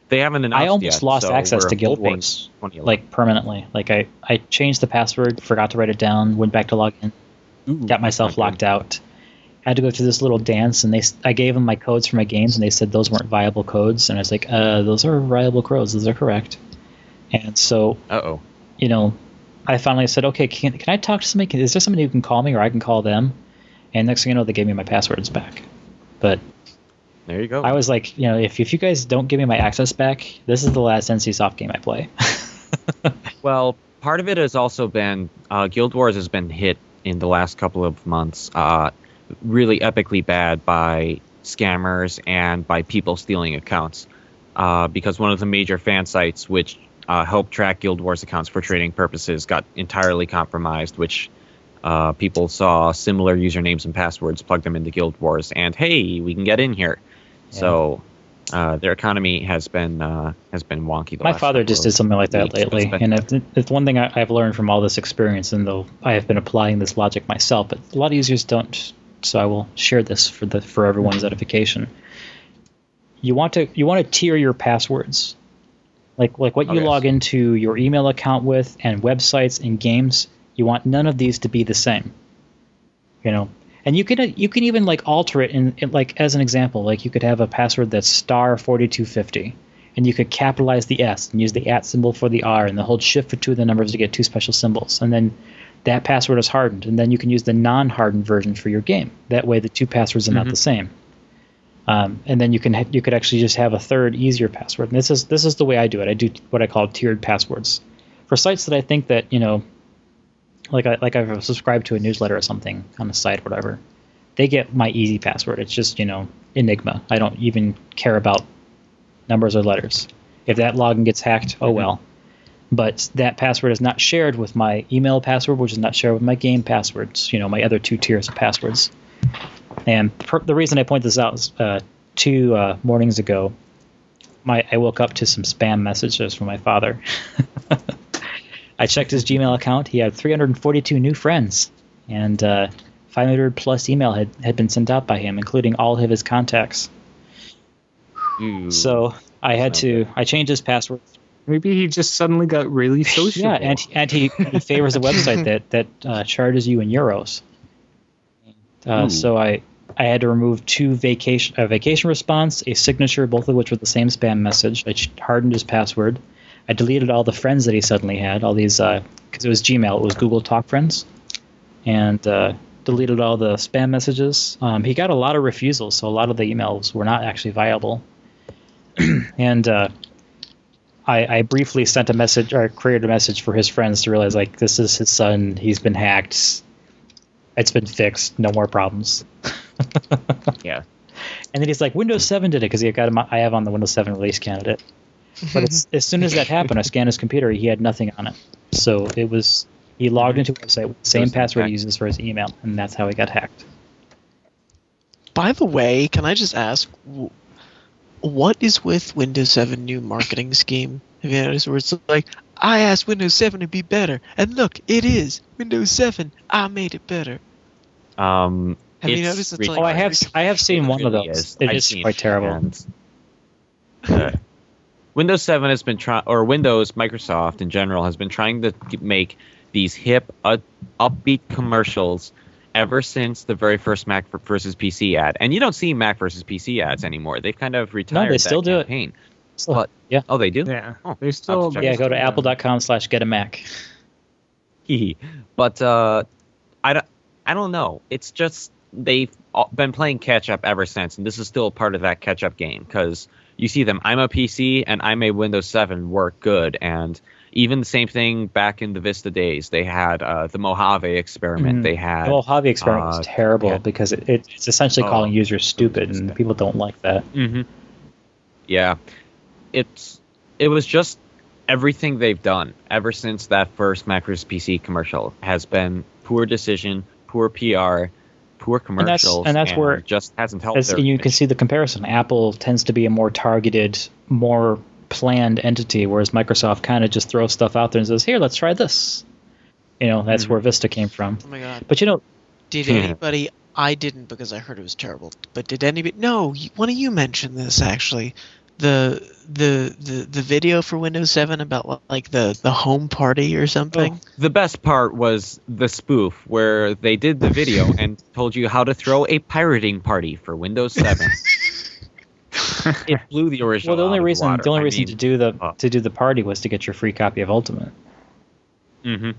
They haven't announced yet. I almost lost access to Guild Wars, like permanently. Like I changed the password, forgot to write it down, went back to log in, got myself locked out. Had to go through this little dance, and I gave them my codes for my games, and they said those weren't viable codes, and I was like, those are viable codes, those are correct. And so, you know, I finally said, okay, can I talk to somebody? Is there somebody who can call me, or I can call them? And next thing you know, they gave me my passwords back. But there you go. I was like, you know, if you guys don't give me my access back, this is the last NCSoft game I play. Well, part of it has also been Guild Wars has been hit in the last couple of months really epically bad by scammers and by people stealing accounts. Because one of the major fan sites which help track Guild Wars accounts for trading purposes got entirely compromised, which people saw similar usernames and passwords, plugged them into Guild Wars, and hey, we can get in here. Yeah. So their economy has been wonky. My father just did something like that lately, and it's one thing I've learned from all this experience, and though I have been applying this logic myself, but a lot of users don't. So I will share this for everyone's edification. You want to tier your passwords, like what you log into your email account with, and websites and games. You want none of these to be the same, you know. And you can even like alter it in like, as an example, like you could have a password that's *4250, and you could capitalize the S and use the @ symbol for the R, and then hold Shift for 2 of the numbers to get 2 special symbols, and then that password is hardened, and then you can use the non-hardened version for your game. That way, the 2 passwords are not the same. And then you could actually just have a third, easier password. And this is the way I do it. I do what I call tiered passwords for sites that I think that, you know, like I've subscribed to a newsletter or something on the site or whatever. They get my easy password. It's just, you know, Enigma. I don't even care about numbers or letters. If that login gets hacked, oh well. But that password is not shared with my email password, which is not shared with my game passwords, you know, my other 2 tiers of passwords. And the reason I point this out is 2 mornings ago, I woke up to some spam messages from my father. I checked his Gmail account. He had 342 new friends, and 500 plus email had been sent out by him, including all of his contacts. Ooh. So I changed his password. Maybe he just suddenly got really sociable. Yeah, and he favors a website that charges you in euros. So I had to remove a vacation response, a signature, both of which were the same spam message. I hardened his password. I deleted all the friends that he suddenly had, all these, because it was Gmail, it was Google Talk Friends, and deleted all the spam messages. He got a lot of refusals, so a lot of the emails were not actually viable. And I briefly sent a message, or created a message for his friends to realize, like, this is his son, he's been hacked, it's been fixed, no more problems. Yeah. And then he's like, Windows 7 did it, because I have on the Windows 7 release candidate. But as soon as that happened, I scanned his computer, he had nothing on it. So he logged into a website with the same password he uses for his email, and that's how he got hacked. By the way, can I just ask, what is with Windows 7 new marketing scheme? Have you noticed where it's like, I asked Windows 7 to be better, and look, it is. Windows 7, I made it better. Have you noticed it's like... Oh, I have seen one of those. It is quite terrible. Windows 7 has been Microsoft in general has been trying to make these hip, upbeat commercials ever since the very first Mac versus PC ad. And you don't see Mac versus PC ads anymore. They've kind of retired they still that do campaign. But, yeah. Oh, they do? Yeah. Oh, They still... Yeah, go to apple.com/getamac. But I don't know. It's just they've been playing catch up ever since, and this is still part of that catch up game because you see them. I'm a PC and I made Windows 7 work good, and even the same thing back in the Vista days. They had the Mojave experiment. They had the Mojave experiment was terrible because it's essentially calling users stupid, and people don't like that. Mm-hmm. Yeah, it was just everything they've done ever since that first Mac vs. PC commercial has been poor decision, poor PR, poor commercials, and that's where it just hasn't helped. And you can see the comparison. Apple tends to be a more targeted, more planned entity, whereas Microsoft kind of just throws stuff out there and says, "Here, let's try this." That's where Vista came from. Oh my god! But did anybody? I didn't because I heard it was terrible. But did anybody? No, one of you mentioned this actually. The video for Windows 7 about like the home party or something. Oh, the best part was the spoof where they did the video and told you how to throw a pirating party for Windows 7. It blew the original. Well, the only reason to do the party was to get your free copy of Ultimate. Mm-hmm.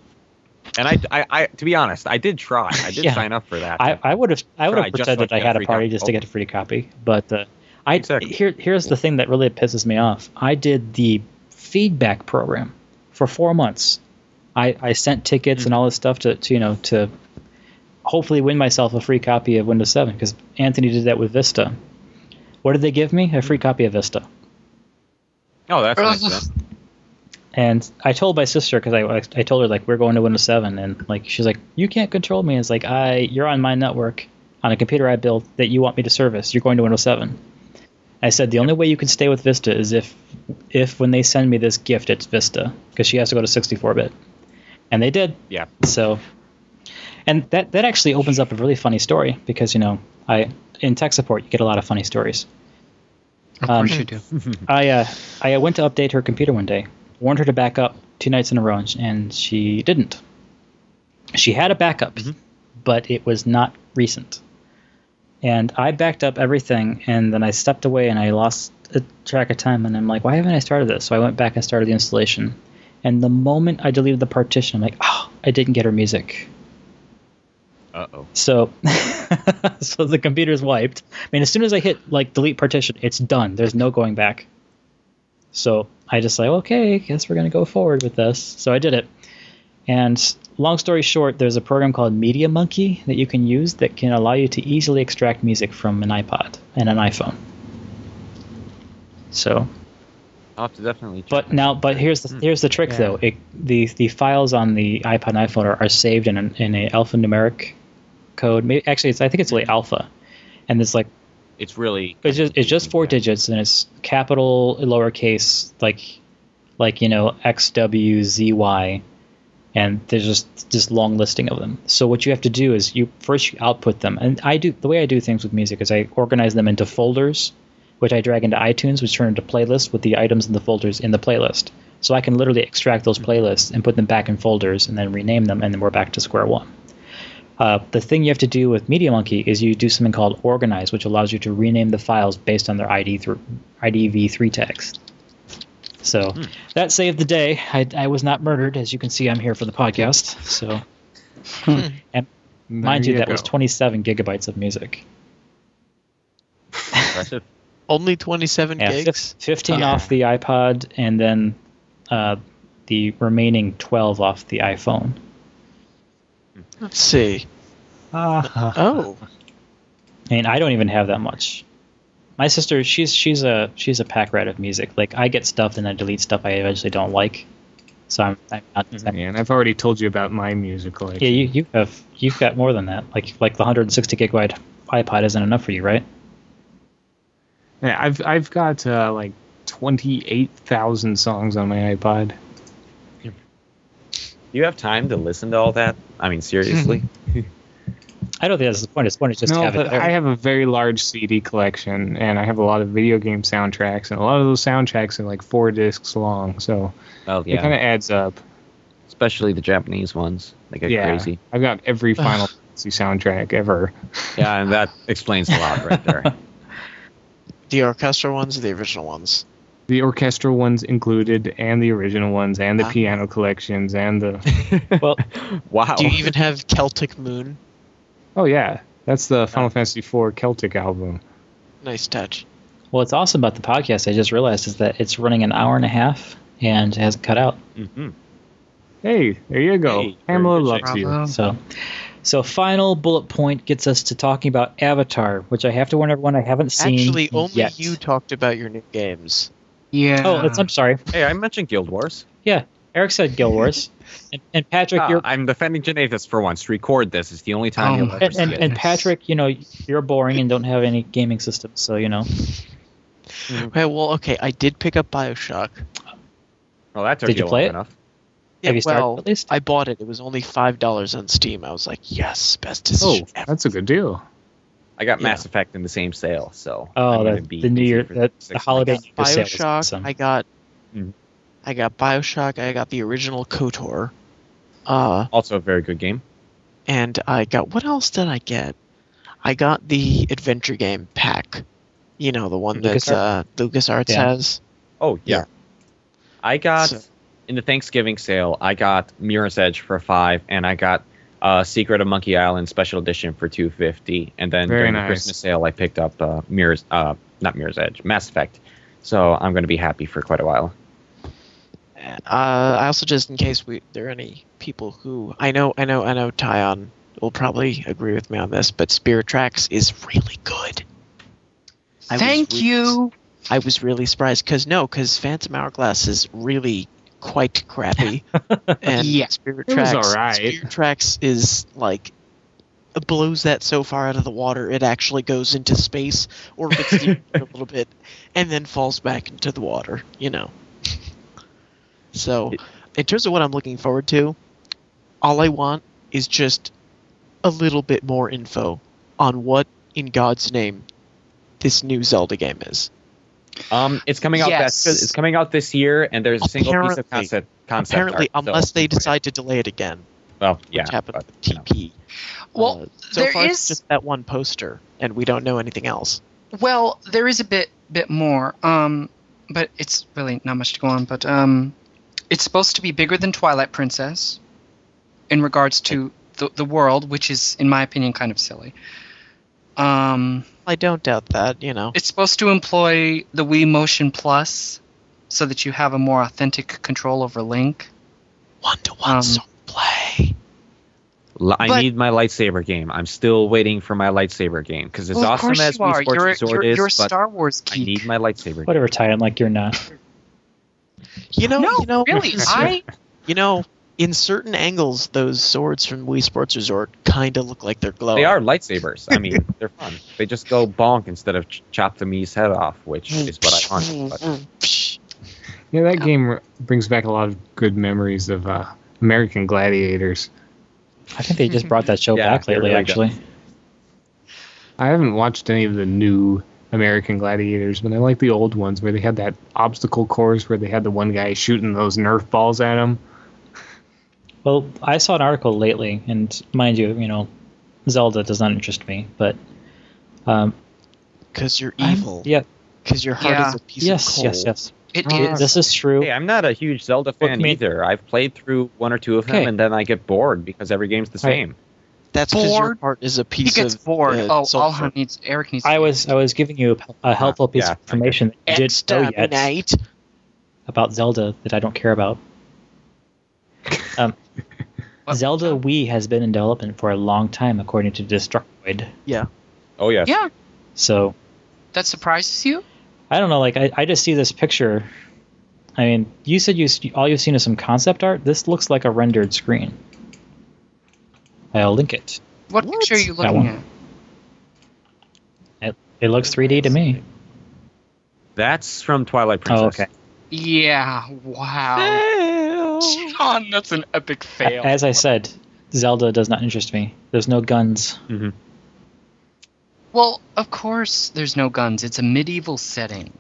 And I to be honest, I did try. I did sign up for that. I would have pretended I had a party just to get a free copy, but. Exactly. Here's the thing that really pisses me off. I did the feedback program for 4 months. I sent tickets and all this stuff to hopefully win myself a free copy of Windows 7 because Anthony did that with Vista. What did they give me? A free copy of Vista. Oh, that's nice. And I told my sister because I told her like we're going to Windows 7 and like she's like you can't control me. It's like you're on my network on a computer I built that you want me to service. You're going to Windows 7. I said the only way you can stay with Vista is if when they send me this gift, it's Vista, because she has to go to 64-bit. And they did. Yeah. So, and that actually opens up a really funny story, because, in tech support, you get a lot of funny stories. Of course you do. I went to update her computer one day, warned her to back up 2 nights in a row, and she didn't. She had a backup, but it was not recent. And I backed up everything, and then I stepped away, and I lost track of time, and I'm like, why haven't I started this? So I went back and started the installation. And the moment I deleted the partition, I'm like, I didn't get her music. Uh-oh. So the computer's wiped. I mean, as soon as I hit, delete partition, it's done. There's no going back. So I just okay, guess we're going to go forward with this. So I did it. And long story short, there's a program called Media Monkey that you can use that can allow you to easily extract music from an iPod and an iPhone. So, I'll have to definitely check. But here's the trick though. The files on the iPod and iPhone are saved in a alphanumeric code. I think it's alpha, and it's It's really It's just 4 digits, and it's capital, lowercase, like XWZY, and there's just this long listing of them. So what you have to do is you output them, and the way I do things with music is I organize them into folders, which I drag into iTunes, which turn into playlists with the items in the folders in the playlist. So I can literally extract those playlists and put them back in folders, and then rename them, and then we're back to square one. The thing you have to do with MediaMonkey is you do something called organize, which allows you to rename the files based on their IDV3 tags. So that saved the day. I was not murdered. As you can see, I'm here for the podcast. So, and mind you, that was 27 gigabytes of music. impressive. Only 27 gigs? 15 off the iPod, and then the remaining 12 off the iPhone. Let's see. Oh. I mean, I don't even have that much. My sister, she's a pack rat of music. Like, I get stuff and I delete stuff I eventually don't like. So I'm not. Yeah, and I've already told you about my music collection. Yeah, you've got more than that. Like the 160 gigabyte iPod isn't enough for you, right? Yeah, I've got like 28,000 songs on my iPod. Do you have time to listen to all that? I mean, seriously? I don't think that's the point. The point is just No, have it but there. I have a very large CD collection, and I have a lot of video game soundtracks, and a lot of those soundtracks are like 4 discs long, so Well, it kind of adds up. Especially the Japanese ones. They get crazy. I've got every Final Fantasy soundtrack ever. Yeah, and that explains a lot right there. The orchestral ones or the original ones? The orchestral ones included, and the original ones, and the piano collections, and the... Well, Wow. Do you even have Celtic Moon? Oh, yeah. That's the Final Fantasy IV Celtic album. Nice touch. what's awesome about the podcast, I just realized, is that it's running an hour and a half and it hasn't cut out. Mm-hmm. Hey, there you go. Hey, Pamela very loves good you. Bravo. So final bullet point gets us to talking about Avatar, which I have to warn everyone I haven't seen Actually, only yet. you talked about your new games. Yeah. Oh, I'm sorry. Hey, I mentioned Guild Wars. Yeah, Eric said Guild Wars, and Patrick, you're I'm defending Janathus for once. Record this. It's the only time Oh you'll my ever see and it. Patrick, you're boring and don't have any gaming systems, so Okay, well, okay, I did pick up Bioshock. Well, that took Did you long play it? enough. Yeah, Have you started well, at least? I bought it. It was only $5 on Steam. I was like, yes, best Oh, decision ever. that's a good deal. I got Yeah. Mass Effect in the same sale, so Oh, I'm gonna the be New busy Year, for the 6 holiday months. New Year sale was Bioshock. awesome. I got Mhm. Bioshock. I got the original KOTOR. Also a very good game. And I got, what else did I get? I got the adventure game pack. You know, the one that LucasArts Yeah. has. Oh yeah. Yeah. I got So- in the Thanksgiving sale. I got Mirror's Edge for $5, and I got Secret of Monkey Island Special Edition for $2.50. And then Very during the nice. Christmas sale, I picked up not Mirror's Edge, Mass Effect. So I'm going to be happy for quite a while. I also, just in case there are any people who I know Tyon will probably agree with me on this, but Spirit Tracks is really good. Thank you. I was really surprised because Phantom Hourglass is really quite crappy, and Yeah. Spirit It was Tracks, alright. Spirit Tracks is like blows that so far out of the water it actually goes into space, orbits the Earth a little bit, and then falls back into the water. So, in terms of what I'm looking forward to, all I want is just a little bit more info on what, in God's name, this new Zelda game is. It's coming out. Yes. It's coming out this year, and there's a single piece of Apparently. concept Apparently, art, so unless they enjoy it. decide to delay it again, Well, yeah, which happened but, with you know. TP. Well, So there far, is it's just that one poster, and we don't know anything else. well, there is a bit more. But it's really not much to go on. But it's supposed to be bigger than Twilight Princess, in regards to the world, which is, in my opinion, kind of silly. I don't doubt that. It's supposed to employ the Wii Motion Plus, so that you have a more authentic control over Link. One-to-one sort of play. I But- need my lightsaber game. I'm still waiting for my lightsaber game because as Well, of awesome course as you are. Wii Sports Resort is, You're a but Star Wars I geek. need my lightsaber game. Whatever, Ty, I'm like you're not. No, really, in certain angles, those swords from Wii Sports Resort kind of look like they're glowing. They are lightsabers. I mean, they're fun. They just go bonk instead of chop the Mii's head off, which is what I want. But Yeah, that game brings back a lot of good memories of American Gladiators. I think they just brought that show Yeah, back they lately, really actually. I haven't watched any of the new American Gladiators, but I like the old ones where they had that obstacle course where they had the one guy shooting those Nerf balls at him. Well, I saw an article lately, and mind you, Zelda does not interest me, but Because you're evil. yeah, Because your heart Yeah. is a piece of coal. yes. It is. This is true. hey, I'm not a huge Zelda Look, fan me- either. I've played through one or two of them, Okay. and then I get bored because every game's the Right. same. That's because your Bored? heart is a He piece gets of bored. sulfur. Eric needs. I was giving you a helpful piece yeah, of information that you didn't know yet Exterminate. about Zelda that I don't care about. What? Zelda Wii has been in development for a long time, according to Destructoid. Yeah. Oh, yes. Yeah, So that surprises you. I don't know. Like I just see this picture. I mean, you said all you've seen is some concept art. This looks like a rendered screen. I'll link it. What What? picture are you That looking one. at? It looks 3D to me. That's from Twilight Princess. Oh, okay. Yeah. Wow. Fail. John, that's an epic fail. As I said, Zelda does not interest me. There's no guns. Mhm. Well, of course, there's no guns. It's a medieval setting.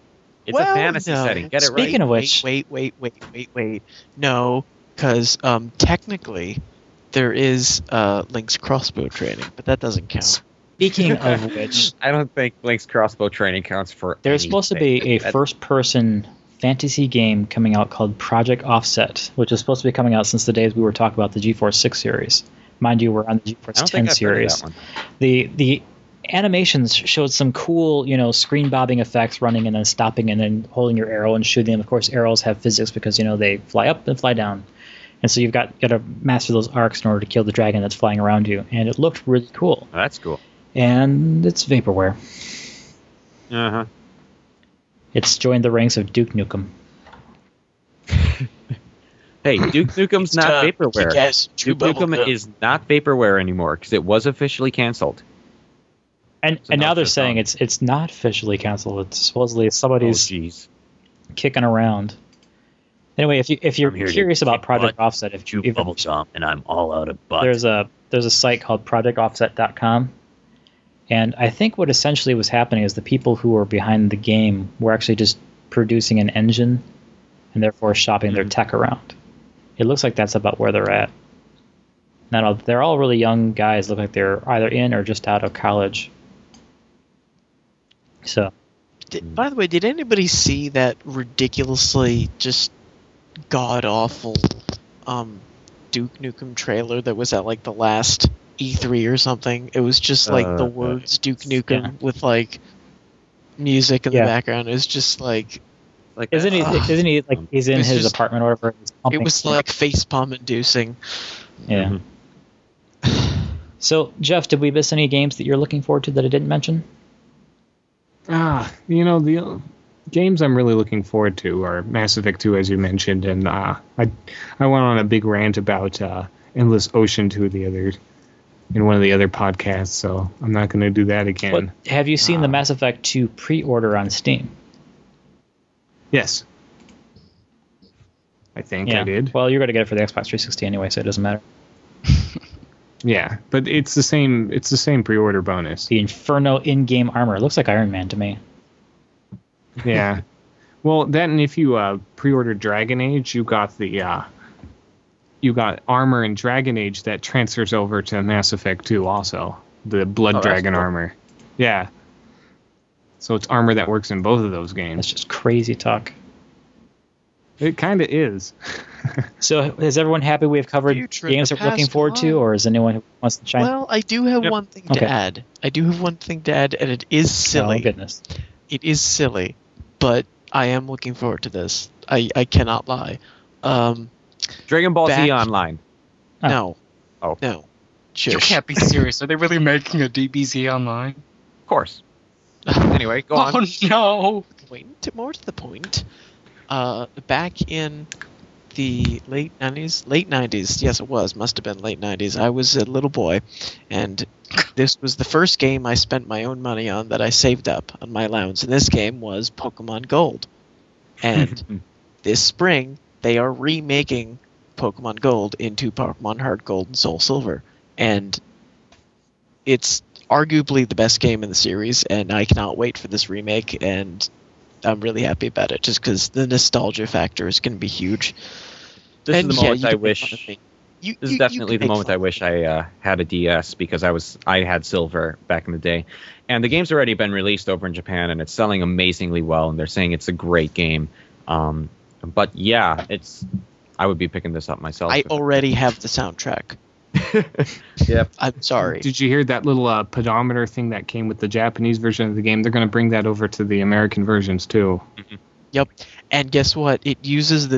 It's Well, a fantasy no. setting. Get it right. Speaking of which, Wait. No, because technically there is Link's crossbow training, but that doesn't count. speaking of which, I don't think Link's crossbow training counts for there's supposed to be a anything. first-person fantasy game coming out called Project Offset, which is supposed to be coming out since the days we were talking about the GeForce 6 series. Mind you, we're on the I GeForce don't 10 think I've heard of series. that one. The animations showed some cool, screen bobbing effects, running and then stopping and then holding your arrow and shooting them. Of course, arrows have physics because they fly up and fly down, and so you've got to master those arcs in order to kill the dragon that's flying around you. And it looked really cool. Oh, that's cool. And it's vaporware. Uh-huh. It's joined the ranks of Duke Nukem. Hey, Duke Nukem's not vaporware. Yes, Duke Nukem is not vaporware anymore because it was officially canceled. And So now now they're it's saying just it's not officially canceled. It's supposedly Oh, somebody's jeez. kicking around. Anyway, if you're I'm here to curious about kick Project butt, Offset, if chew you bubble gum, and I'm all out of butt. there's a site called projectoffset.com, and I think what essentially was happening is the people who were behind the game were actually just producing an engine and therefore shopping their tech around. It looks like that's about where they're at. Now they're all really young guys. Look like they're either in or just out of college. So By the way, did anybody see that ridiculously just god-awful Duke Nukem trailer that was at the last E3 or something? It was just the words Duke Nukem with music in the background. It was just isn't he he's in It's his just- apartment or whatever? He's it pumping- was facepalm inducing. yeah. So Jeff, did we miss any games that you're looking forward to that I didn't mention? The games I'm really looking forward to are Mass Effect 2, as you mentioned, and I went on a big rant about Endless Ocean in one of the other podcasts, so I'm not going to do that again. What, have you seen the Mass Effect 2 pre-order on Steam? Yes. I think I did. Well, you're going to get it for the Xbox 360 anyway, so it doesn't matter. Yeah, but it's the same pre-order bonus. The Inferno in-game armor. It looks like Iron Man to me. Yeah. Well, that, and if you pre-order Dragon Age, you got armor in Dragon Age that transfers over to Mass Effect 2 also. The Blood Dragon cool. armor. Yeah. So it's armor that works in both of those games. That's just crazy talk. It kind of is. So is everyone happy we've covered Future games the that we're looking past forward to, life. or is anyone who wants to chime in? Well, I do have one thing to Okay. add. and it is silly. Oh, goodness. It is silly, but I am looking forward to this. I cannot lie. Dragon Ball Z Back- Online. Oh. No. Oh. No. You Shush. can't be serious. Are they really making a DBZ online? Of course. Anyway, go on. Oh no! More to the point. Back in the late 90s? Late 90s. Yes, it was. Must have been late 90s. I was a little boy, and this was the first game I spent my own money on that I saved up on my allowance. And this game was Pokemon Gold. And this spring, they are remaking Pokemon Gold into Pokemon Heart Gold and Soul Silver. And it's arguably the best game in the series, and I cannot wait for this remake, and I'm really happy about it, just because the nostalgia factor is going to be huge. This And is the yeah, moment you I can make wish. fun of me. This is definitely the moment I wish I had a DS, because I had Silver back in the day, and the game's already been released over in Japan, and it's selling amazingly well, and they're saying it's a great game. But yeah, I would be picking this up myself. I already have the soundtrack. Yep. I'm sorry. Did you hear that little pedometer thing that came with the Japanese version of the game? They're going to bring that over to the American versions too. Yep. And guess what? It uses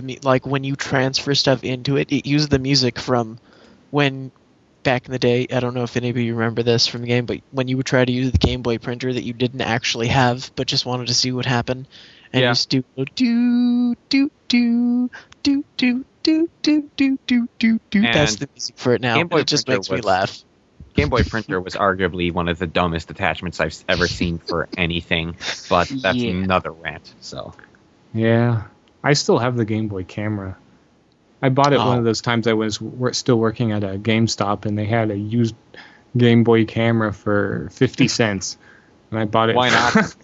when you transfer stuff into it, it uses the music from when back in the day. I don't know if any of you remember this from the game, but when you would try to use the Game Boy printer that you didn't actually have, but just wanted to see what happened, and you just do do do do do do do do do do do do. That's the music for it now. Game Boy It just printer makes me was- laugh. Game Boy printer was arguably one of the dumbest attachments I've ever seen for anything, but that's Yeah. another rant. So Yeah, I still have the Game Boy camera. I bought it one Oh. of those times I was still working at a GameStop, and they had a used Game Boy camera for 50 cents. And I bought it. why not?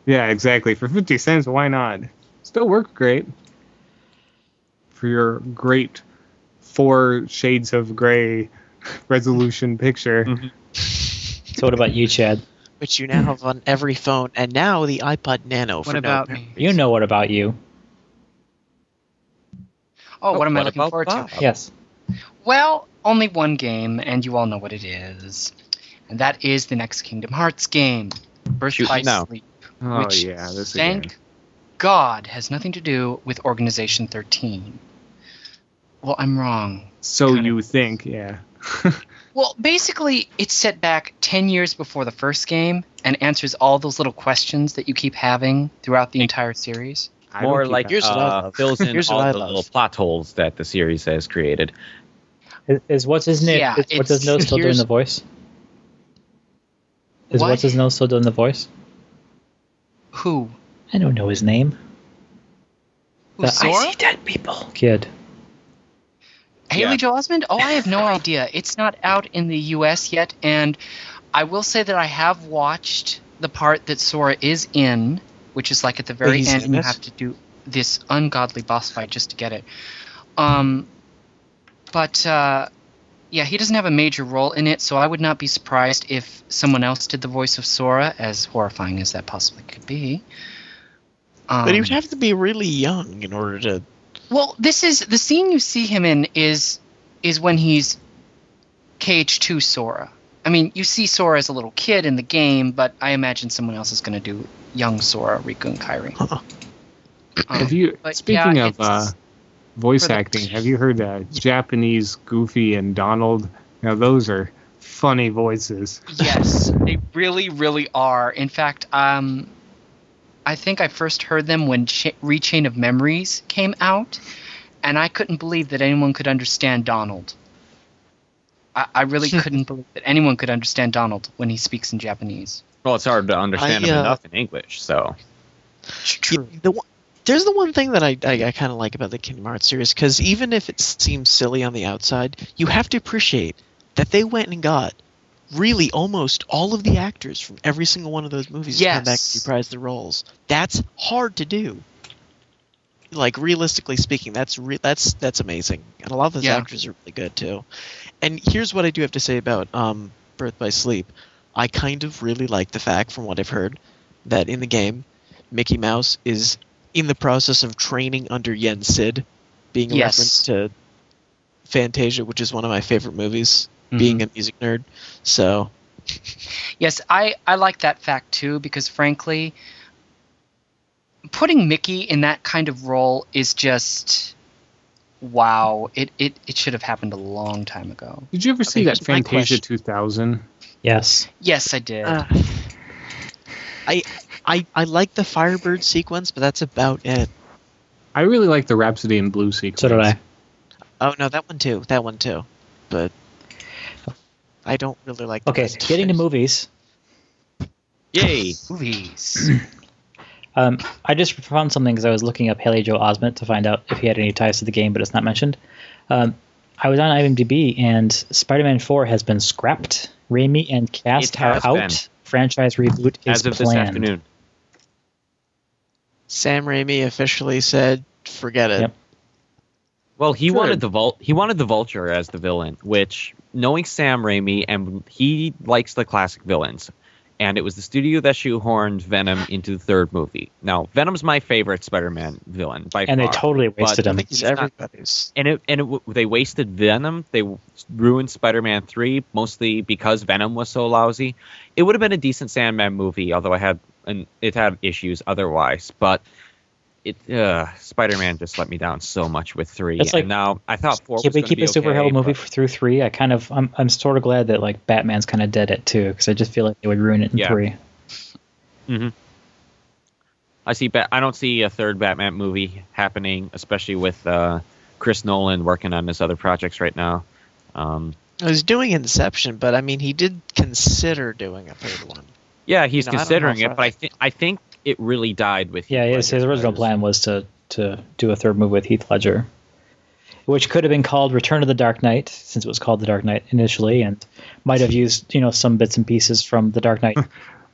Yeah, exactly. For 50 cents, why not? Still worked great. For your great 4 shades of gray resolution picture. So what about you, Chad? Which you now have on every phone, and now the iPod Nano. What about me? You know what about you? Oh, what am I what looking about forward Bob? to? Yes. Well, only one game, and you all know what it is. And that is the next Kingdom Hearts game, Birth Shoot by me now. Sleep. Oh, Which, yeah, this thank again. God, has nothing to do with Organization 13. Well, I'm wrong. So kinda- you think, yeah. Well, basically, it's set back 10 years before the first game and answers all those little questions that you keep having throughout the entire series. I don't More keep like that. Here's what I love. fills in Here's what all I the love. little plot holes that the series has created. Is what's his name? Yeah, What's his nose still doing here's- the voice? Is What? what's his nose still doing the voice? Who? I don't know his name. Who, Sora? dead people. Kid. Haley Yeah. Joel Osment? Oh, I have no idea. It's not out in the U.S. yet, and I will say that I have watched the part that Sora is in, which is like at the very he's end, in and you it? have to do this ungodly boss fight just to get it. But yeah, he doesn't have a major role in it, so I would not be surprised if someone else did the voice of Sora, as horrifying as that possibly could be. But he would have to be really young in order to. Well, this is the scene you see him in is when he's KH2 Sora. I mean, you see Sora as a little kid in the game, but I imagine someone else is going to do young Sora, Riku, and Kairi. Huh. Have you, but speaking yeah, of it's- voice for the- acting, have you heard Japanese Goofy and Donald? Now, those are funny voices. Yes, they really, really are. In fact, I think I first heard them when Rechain of Memories came out, and I couldn't believe that anyone could understand Donald. I really couldn't believe that anyone could understand Donald when he speaks in Japanese. Well, it's hard to understand him I, enough in English, so. True. There's the one thing that I kind of like about the Kingdom Hearts series, because even if it seems silly on the outside, you have to appreciate that they went and got really almost all of the actors from every single one of those movies to come back Yes. and reprise the roles. That's hard to do. Like, realistically speaking, that's amazing, and a lot of those Yeah. actors are really good too. And here's what I do have to say about Birth by Sleep. I kind of really like the fact, from what I've heard, that in the game, Mickey Mouse is in the process of training under Yen Sid, being a Yes. reference to Fantasia, which is one of my favorite movies, Mhm. being a music nerd. So, Yes, I like that fact too, because frankly, putting Mickey in that kind of role is just wow. It should have happened a long time ago. Did you ever see here's that my Fantasia question. 2000? Yes. Yes, I did. I like the Firebird sequence, but that's about it. I really like the Rhapsody in Blue sequence. So did I. Oh no, that one too. But I don't really like. Okay, getting to movies. Yay! Movies. I just found something because I was looking up Haley Joel Osment to find out if he had any ties to the game, but it's not mentioned. I was on IMDb, and Spider-Man 4 has been scrapped. Raimi and cast are out. Been. Franchise reboot is As of planned. this afternoon. Sam Raimi officially said, "Forget it." Yep. Well, he Good. wanted the Vulture as the villain, which, knowing Sam Raimi, and he likes the classic villains, and it was the studio that shoehorned Venom into the third movie. Now, Venom's my favorite Spider-Man villain by And far. they totally wasted but I him. think he's He's not- everybody's. They wasted Venom. They ruined Spider-Man 3 mostly because Venom was so lousy. It would have been a decent Sandman movie, although it had issues otherwise. But Spider-Man just let me down so much with 3. It's like, and now I thought 4 Can was we going to keep be a superhero okay, movie but- through 3? I'm sort of glad that like Batman's kind of dead at 2 because I just feel like they would ruin it in Yeah. 3. Mm-hmm. I don't see a third Batman movie happening, especially with Chris Nolan working on his other projects right now. I was doing Inception, but I mean, he did consider doing a third one. Yeah, he's I don't know considering if it, but I think it really died with. Yeah, Heath his Ledger, original because- plan was to do a third movie with Heath Ledger, which could have been called Return of the Dark Knight, since it was called The Dark Knight initially, and might have used some bits and pieces from The Dark Knight.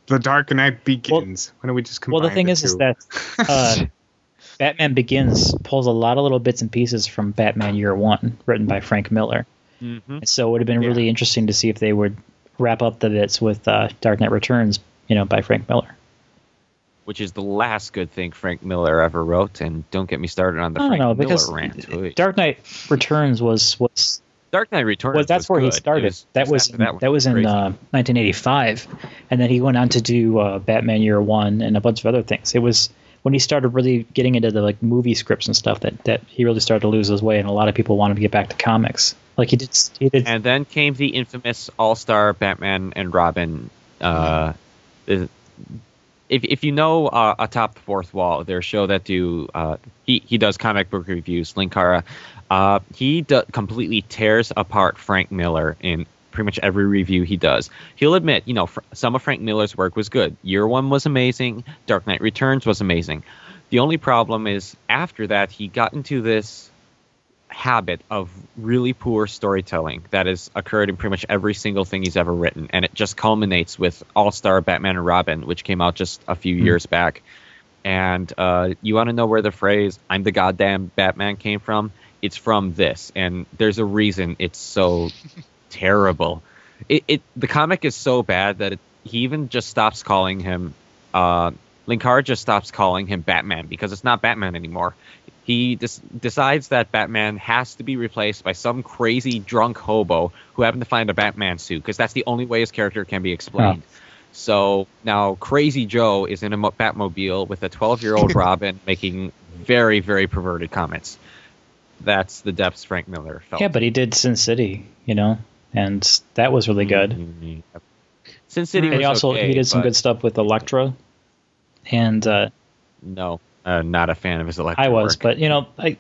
The Dark Knight Begins. Why don't we just combine Well, the thing is two? that Batman Begins pulls a lot of little bits and pieces from Batman Year One, written by Frank Miller. Mhm. So it would have been really interesting to see if they would wrap up the bits with Dark Knight Returns, by Frank Miller. which is the last good thing Frank Miller ever wrote, and don't get me started on the I don't Frank know Miller because rant. Oy. Dark Knight Returns was Dark Knight Returns. well, that's was where he good. started. It That was after that one that was in crazy. 1985, and then he went on to do Batman Year One and a bunch of other things. It was when he started really getting into the like movie scripts and stuff that he really started to lose his way, and a lot of people wanted to get back to comics. Like he did. And then came the infamous All-Star Batman and Robin. If you know Atop the Fourth Wall, their show that he does comic book reviews, Linkara. He completely tears apart Frank Miller in pretty much every review he does. He'll admit, some of Frank Miller's work was good. Year One was amazing. Dark Knight Returns was amazing. The only problem is after that he got into this habit of really poor storytelling that has occurred in pretty much every single thing he's ever written, and it just culminates with All-Star Batman and Robin, which came out just a few years back. And you want to know where the phrase "I'm the goddamn Batman" came from? It's from this, and there's a reason it's so terrible. The comic is so bad that he even just stops calling him Linkara just stops calling him Batman because it's not Batman anymore. He decides that Batman has to be replaced by some crazy drunk hobo who happened to find a Batman suit because that's the only way his character can be explained. So now Crazy Joe is in a Batmobile with a 12-year-old Robin making very, very perverted comments. That's the depths Frank Miller felt. Yeah, but he did Sin City, and that was really good. Mm-hmm. Sin City And was he did some but good stuff with Elektra, and No, not a fan of his Elektra I was, work. but I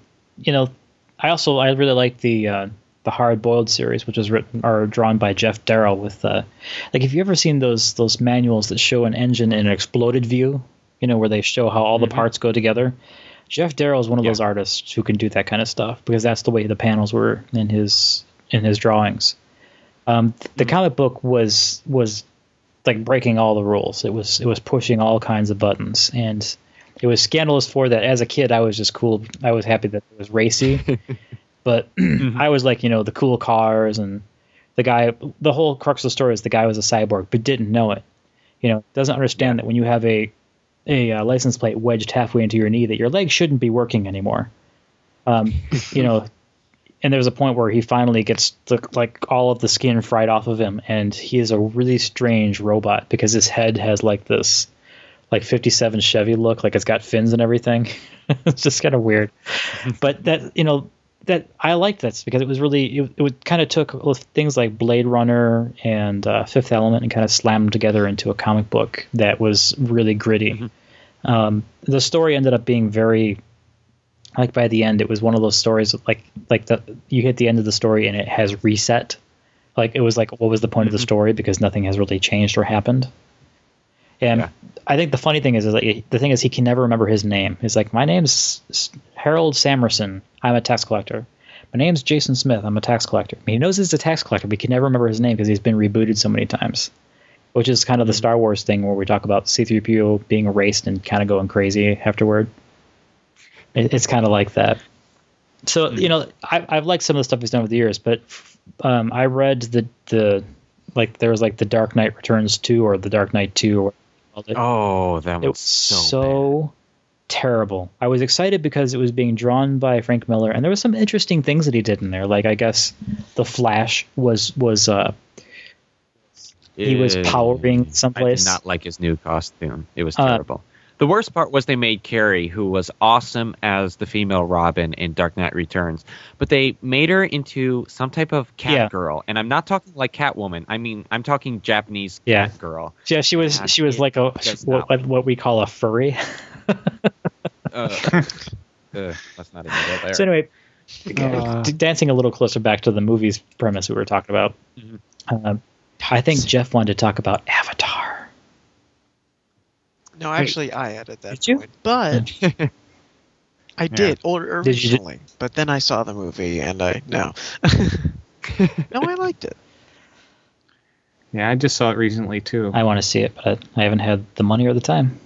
really like the Hard Boiled series, which was written or drawn by Jeff Darrow. With like, have you ever seen those manuals that show an engine in an exploded view? Where they show how all the parts go together. Jeff Darrow is one of those artists who can do that kind of stuff because that's the way the panels were in his drawings. The comic book was like breaking all the rules. It was pushing all kinds of buttons, and it was scandalous for that. As a kid, I was just cool. I was happy that it was racy, but I was like, the cool cars and the whole crux of the story is the guy was a cyborg, but didn't know it. Doesn't understand that when you have a license plate wedged halfway into your knee, that your leg shouldn't be working anymore. And there's a point where he finally gets all of the skin fried off of him, and he is a really strange robot because his head has like this 57 Chevy look, like it's got fins and everything. It's just kind of weird. But that I liked this because it was really it kind of took things like Blade Runner and Fifth Element and kind of slammed them together into a comic book that was really gritty. The story ended up being very like by the end, it was one of those stories like you hit the end of the story and it has reset. Like it was like, what was the point of the story? Because nothing has really changed or happened. And I think the funny thing is like, the thing is he can never remember his name. He's like, my name's Harold Samerson. I'm a tax collector. My name's Jason Smith. I'm a tax collector. I mean, he knows he's a tax collector, but he can never remember his name because he's been rebooted so many times. Which is kind of the Star Wars thing where we talk about C-3PO being erased and kind of going crazy afterward. It's kind of like that. So, you know, I've liked some of the stuff he's done with the years, but I read the like there was like the Dark Knight Returns 2 or the Dark Knight 2 or Oh, that was so terrible. I was excited because it was being drawn by Frank Miller, and there was some interesting things that he did in there. Like I guess the Flash was he was powering someplace. I did not like his new costume. It was terrible. The worst part was they made Carrie, who was awesome as the female Robin in Dark Knight Returns, but they made her into some type of cat girl, and I'm not talking like Catwoman. I mean, I'm talking Japanese cat girl. Yeah, she was like what we call a furry. Let's not even go there. So anyway, dancing a little closer back to the movie's premise we were talking about. I think Jeff wanted to talk about Avatar. No, actually, I added that did point. But I did, or originally. But then I saw the movie, and no, I liked it. Yeah, I just saw it recently too. I want to see it, but I haven't had the money or the time.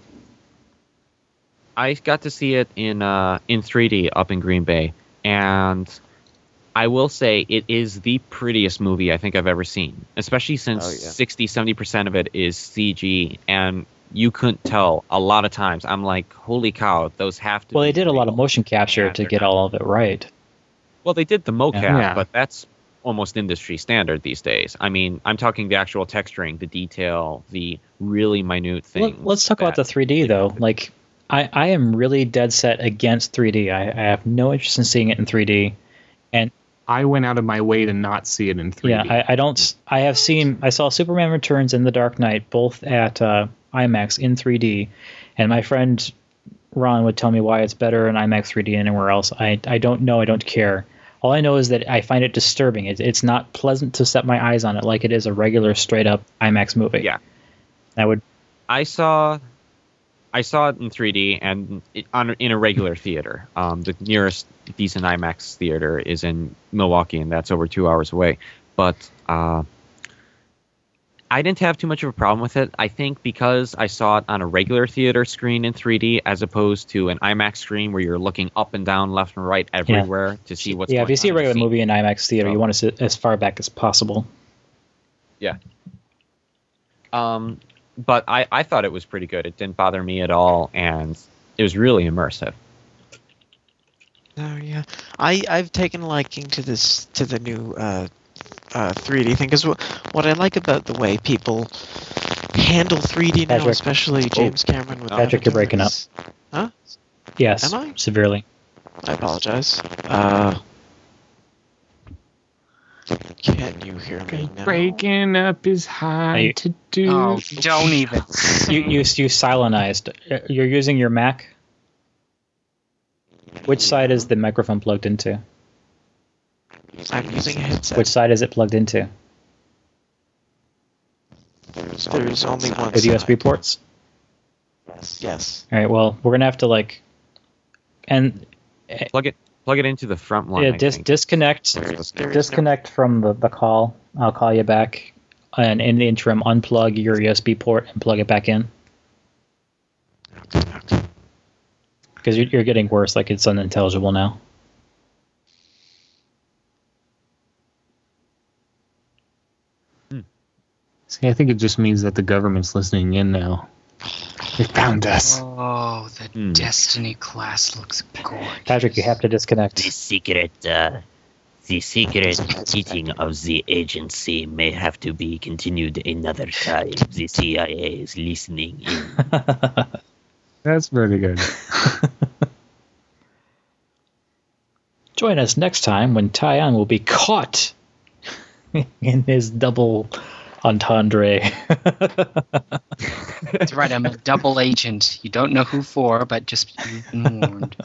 I got to see it in 3D up in Green Bay, and I will say it is the prettiest movie I think I've ever seen, especially since 60-70% of it is CG, and you couldn't tell a lot of times. I'm like, holy cow, those have to. Well, they did a lot of motion capture to get all of it right. Well, they did the mocap, but that's almost industry standard these days. I mean, I'm talking the actual texturing, the detail, the really minute things. Let's talk about the 3D though. Like, I am really dead set against 3D. I have no interest in seeing it in 3D, and I went out of my way to not see it in 3D. Yeah, I don't. I saw Superman Returns and The Dark Knight both at IMAX in 3D, and my friend Ron would tell me why it's better in IMAX 3D anywhere else. I don't know. I don't care. All I know is that I find it disturbing. It's not pleasant to set my eyes on it like it is a regular straight up IMAX movie. Yeah, I saw it in 3D and in a regular theater. The nearest decent IMAX theater is in Milwaukee, and that's over 2 hours away. But I didn't have too much of a problem with it. I think because I saw it on a regular theater screen in 3D as opposed to an IMAX screen where you're looking up and down, left and right, everywhere to see what's going on. Yeah, if you see a regular movie in IMAX theater, you want to sit as far back as possible. Yeah. But I thought it was pretty good. It didn't bother me at all, and it was really immersive. Oh yeah, I've taken a liking to the new 3D thing, because what I like about the way people handle 3D now, especially James Cameron with Patrick, you're breaking up. Huh? Yes. Am I? Severely. I apologize. Can you hear me now? Breaking up is hard to do. Oh, don't even. You silentized. You're using your Mac? Which side is the microphone plugged into? I'm using a headset. Which side is it plugged into? There's only one With side. USB ports? Yes. All right, well, we're going to have to Plug it into the front one. Yeah, disconnect from the call. I'll call you back, and in the interim, unplug your USB port and plug it back in. Okay. Because you're getting worse, like it's unintelligible now. See, I think it just means that the government's listening in now. They found us. Oh, the Destiny class looks gorgeous. Patrick, you have to disconnect. The secret meeting of the agency may have to be continued another time. The CIA is listening in. That's pretty good. Join us next time when Tyon will be caught in his double entendre. That's right, I'm a double agent. You don't know who for, but just you've been warned.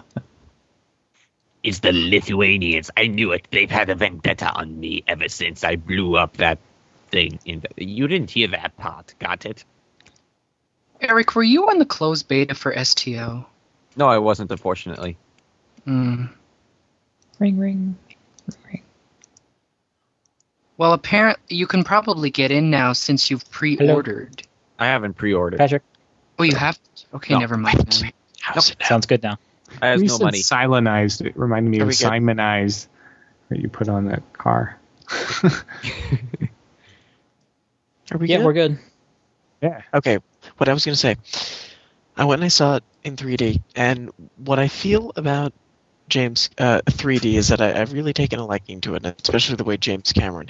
It's the Lithuanians. I knew it. They've had a vendetta on me ever since I blew up that thing. You didn't hear that part. Got it? Eric, were you on the closed beta for STO? No, I wasn't, unfortunately. Mm. Ring, ring, ring. Well, apparently you can probably get in now since you've pre-ordered. I haven't pre-ordered. Patrick, Oh, you have? Okay, No. never mind then. How's it now? sounds good now. I have You no said money. Silenized. It reminded me Are of we good? Simonized that you put on that car. Are we Yeah, good? we're good. Yeah. Okay, what I was going to say, I went and I saw it in 3D, and what I feel about James 3D is that I've really taken a liking to it, and especially the way James Cameron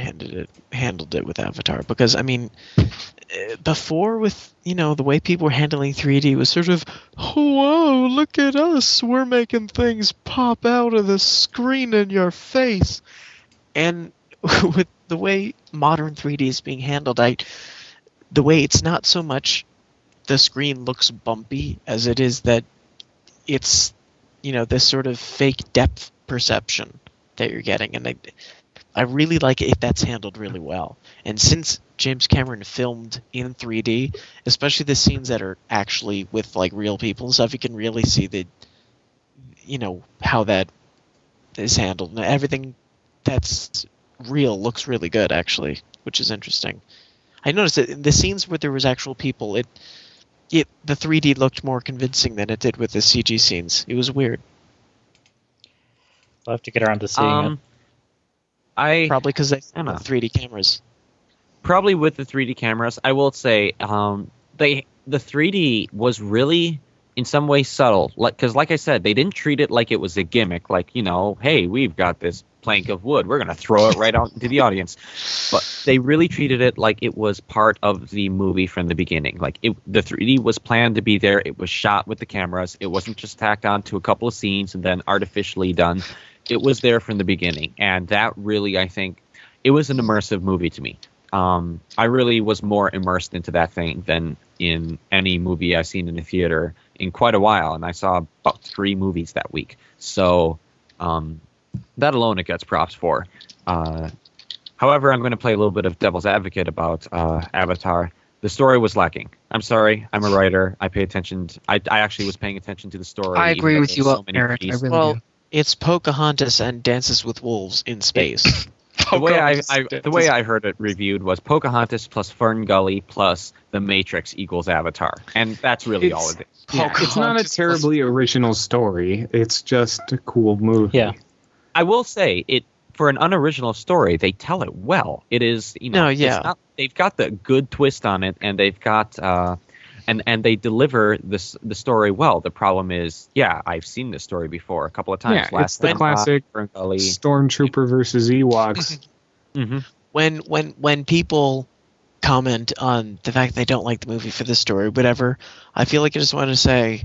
handled it with Avatar. Because I mean, before with the way people were handling 3D was sort of, whoa, look at us, we're making things pop out of the screen in your face, and with the way modern 3D is being handled, the way it's not so much the screen looks bumpy as it is that it's this sort of fake depth perception that you're getting, and I really like it if that's handled really well. And since James Cameron filmed in 3D, especially the scenes that are actually with like real people and stuff, you can really see the how that is handled, and everything that's real looks really good actually, which is interesting. I noticed that in the scenes where there was actual people, the 3D looked more convincing than it did with the CG scenes. It was weird. We'll have to get around to seeing it. I Probably because they I don't know. 3D cameras. Probably with the 3D cameras, I will say the 3D was really in some ways subtle. Because like I said, they didn't treat it like it was a gimmick. Like, hey, we've got this plank of wood. We're going to throw it right out into the audience. But they really treated it like it was part of the movie from the beginning. Like the 3D was planned to be there. It was shot with the cameras. It wasn't just tacked on to a couple of scenes and then artificially done. It was there from the beginning. And that really, I think, it was an immersive movie to me. I really was more immersed into that thing than in any movie I've seen in the theater in quite a while. And I saw about 3 movies that week. So that alone it gets props for. However, I'm going to play a little bit of devil's advocate about Avatar. The story was lacking. I'm sorry. I'm a writer. I pay attention. I actually was paying attention to the story. I agree even though with you, there's so many Eric. I movies. really Well, do. it's Pocahontas and Dances with Wolves in space. The way I heard it reviewed was Pocahontas plus Fern Gully plus The Matrix equals Avatar, and that's really all it is. Yeah, it's not a terribly original story. It's just a cool movie. Yeah. I will say it for an unoriginal story. They tell it well. It is, No, yeah. it's not, they've got the good twist on it, and they've got and they deliver the story well. The problem is, I've seen this story before a couple of times. Yeah, it's the classic Fern Gully. Stormtrooper versus Ewoks. Mm-hmm. When people comment on the fact they don't like the movie for the story, whatever, I feel like I just want to say,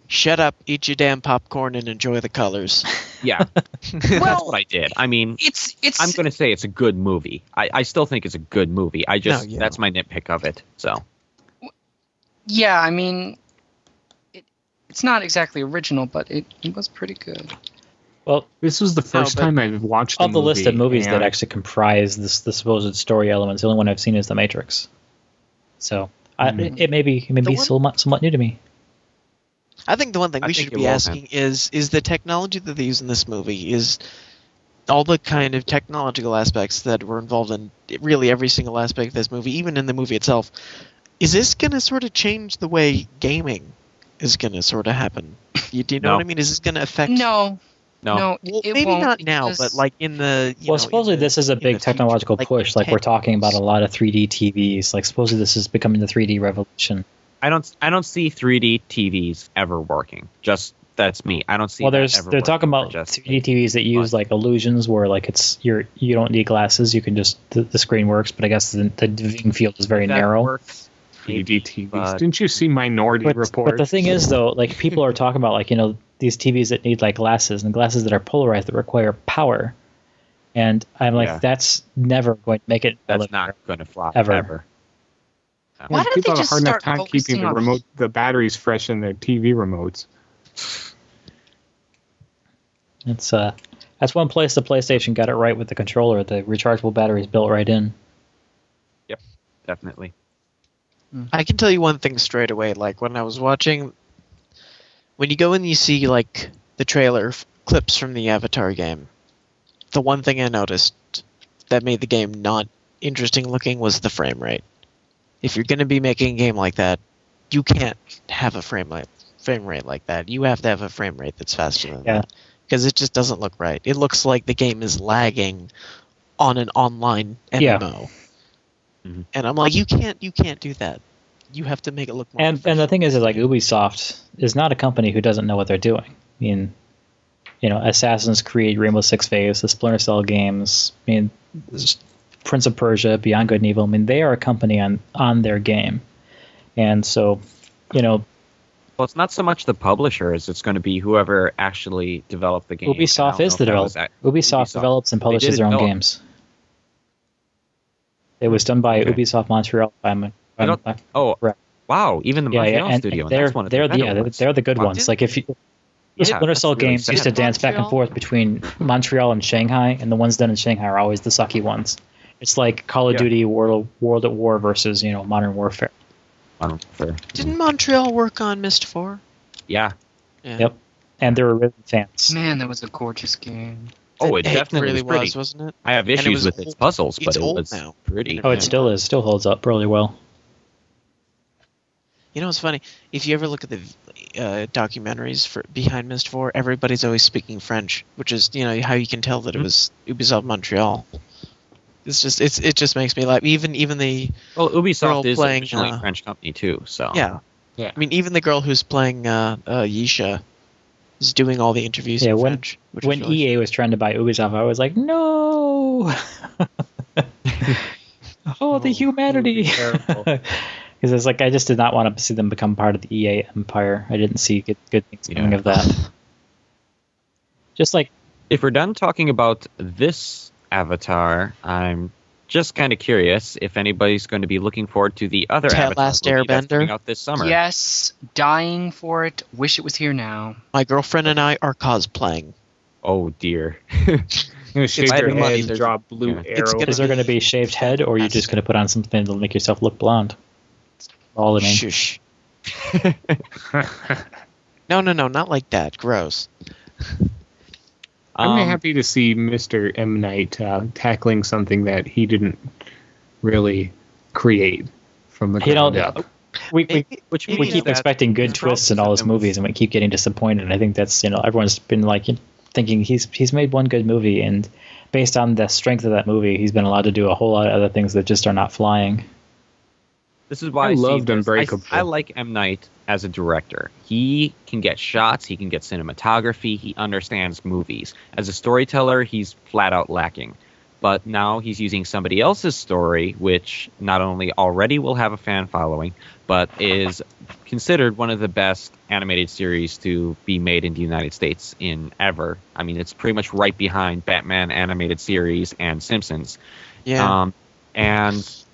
shut up, eat your damn popcorn, and enjoy the colors. Yeah, that's what I did. I mean, It's I'm going to say it's a good movie. I still think it's a good movie. I just No, yeah. that's my nitpick of it. So yeah. I mean, it's not exactly original, but it was pretty good. Well, This was the first time I've watched a of the movie, list of movies that and actually comprise the supposed story elements, the only one I've seen is The Matrix. So it may be somewhat new to me. I think the one thing I we think should it be will, asking is the technology that they use in this movie, is all the kind of technological aspects that were involved in really every single aspect of this movie, even in the movie itself. Is this going to sort of change the way gaming is going to sort of happen? Do you know No. what I mean? Is this going to affect... no. No, Well, it maybe won't, not now, because- but like in the... Well, supposedly this is a big technological push. Like we're talking about a lot of 3D TVs. Like supposedly this is becoming the 3D revolution. I don't see 3D TVs ever working. Just that's me. I don't see. Well, that they're ever talking working about for just- 3D TVs that use like illusions, where like you don't need glasses. You can just the screen works, but I guess the viewing field is very that narrow. works. 3D TVs. But- Didn't you see Minority Report? But the thing is, though, like people are talking about like these TVs that need like glasses and glasses that are polarized that require power, and I'm like, Yeah. that's never going to make it. That's not going to fly Ever. ever. Why don't people they have a just hard enough start time keeping focusing on- the batteries fresh in their TV remotes. It's that's one place the PlayStation got it right with the controller. The rechargeable batteries built right in. Yep, definitely. I can tell you one thing straight away. Like when I was watching, when you go and you see like the trailer clips from the Avatar game, the one thing I noticed that made the game not interesting looking was the frame rate. If you're going to be making a game like that, you can't have a frame rate like that. You have to have a frame rate that's faster than that, because it just doesn't look right. It looks like the game is lagging on an online MMO. Mm-hmm. And I'm like, you can't do that. You have to make it look more. And the thing is like Ubisoft is not a company who doesn't know what they're doing. I mean, Assassin's Creed, Rainbow Six Siege, the Splinter Cell games. I mean, Prince of Persia, Beyond Good and Evil. I mean, they are a company on their game, and so, Well, it's not so much the publisher as it's going to be whoever actually developed the game. Ubisoft is the developer. Ubisoft develops and publishes their own games. It was done by Ubisoft Montreal. Wow! Even the Montreal studio. They're that's one of the better ones. they're the good ones. Like if you. The Splinter Cell really games used to dance back and forth between Montreal and Shanghai, and the ones done in Shanghai are always the sucky ones. It's like Call of Duty World at War versus Modern Warfare. Modern Warfare. Didn't Montreal work on Myst 4? Yeah. Yep. And they were really fans. Man, that was a gorgeous game. Oh, it definitely really was pretty. wasn't it? I have issues with its puzzles, but it's it old was now. pretty. Oh, it still is. Still holds up really well. You know what's funny? If you ever look at the documentaries for behind Myst 4, everybody's always speaking French, which is how you can tell that it was Ubisoft Montreal. It's just it just makes me laugh. Even the Ubisoft girl is playing, originally a French company too, so yeah. I mean, even the girl who's playing Yisha is doing all the interviews in French. When EA was trying to buy Ubisoft, I was like, no. Oh, the humanity. Because it's like I just did not want to see them become part of the EA empire. I didn't see good things coming of that. Just like if we're done talking about this Avatar, I'm just kind of curious if anybody's going to be looking forward to the other Avatar Last movie that's Airbender coming out this summer. Yes, dying for it. Wish it was here now. My girlfriend and I are cosplaying. Oh dear. Shave gonna your be- head, draw blue It's arrow. gonna is there going to be shaved head, or are you just going to put on something that'll make yourself look blonde? All the name. Shush. No, not like that. Gross. I'm happy to see Mr. M. Night tackling something that he didn't really create from the ground up. We keep expecting good twists in all his movies, and we keep getting disappointed. I think that's everyone's been like thinking he's made one good movie, and based on the strength of that movie, he's been allowed to do a whole lot of other things that just are not flying. This is why I loved Unbreakable. I like M. Night as a director. He can get shots, he can get cinematography, he understands movies. As a storyteller, he's flat out lacking. But now he's using somebody else's story, which not only already will have a fan following, but is considered one of the best animated series to be made in the United States in ever. I mean, it's pretty much right behind Batman animated series and Simpsons. Yeah. And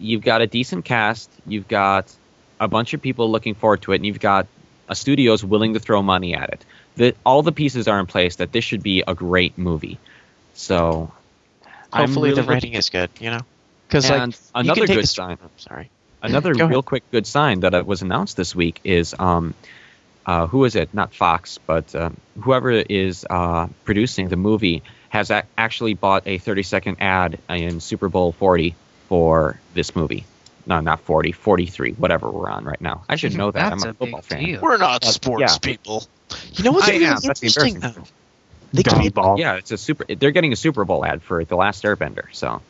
you've got a decent cast, you've got a bunch of people looking forward to it, and you've got a studio's willing to throw money at it. All the pieces are in place that this should be a great movie. So hopefully the writing is good, Because another good sign. Sorry. Another real quick good sign that was announced this week is who is it? Not Fox, but whoever is producing the movie has actually bought a 30-second ad in Super Bowl 40 for this movie. No, not 40, 43, whatever we're on right now. I should know that. That's I'm a football fan. deal. We're not sports people. You know what's really interesting, though? Yeah, they're getting a Super Bowl ad for The Last Airbender, so.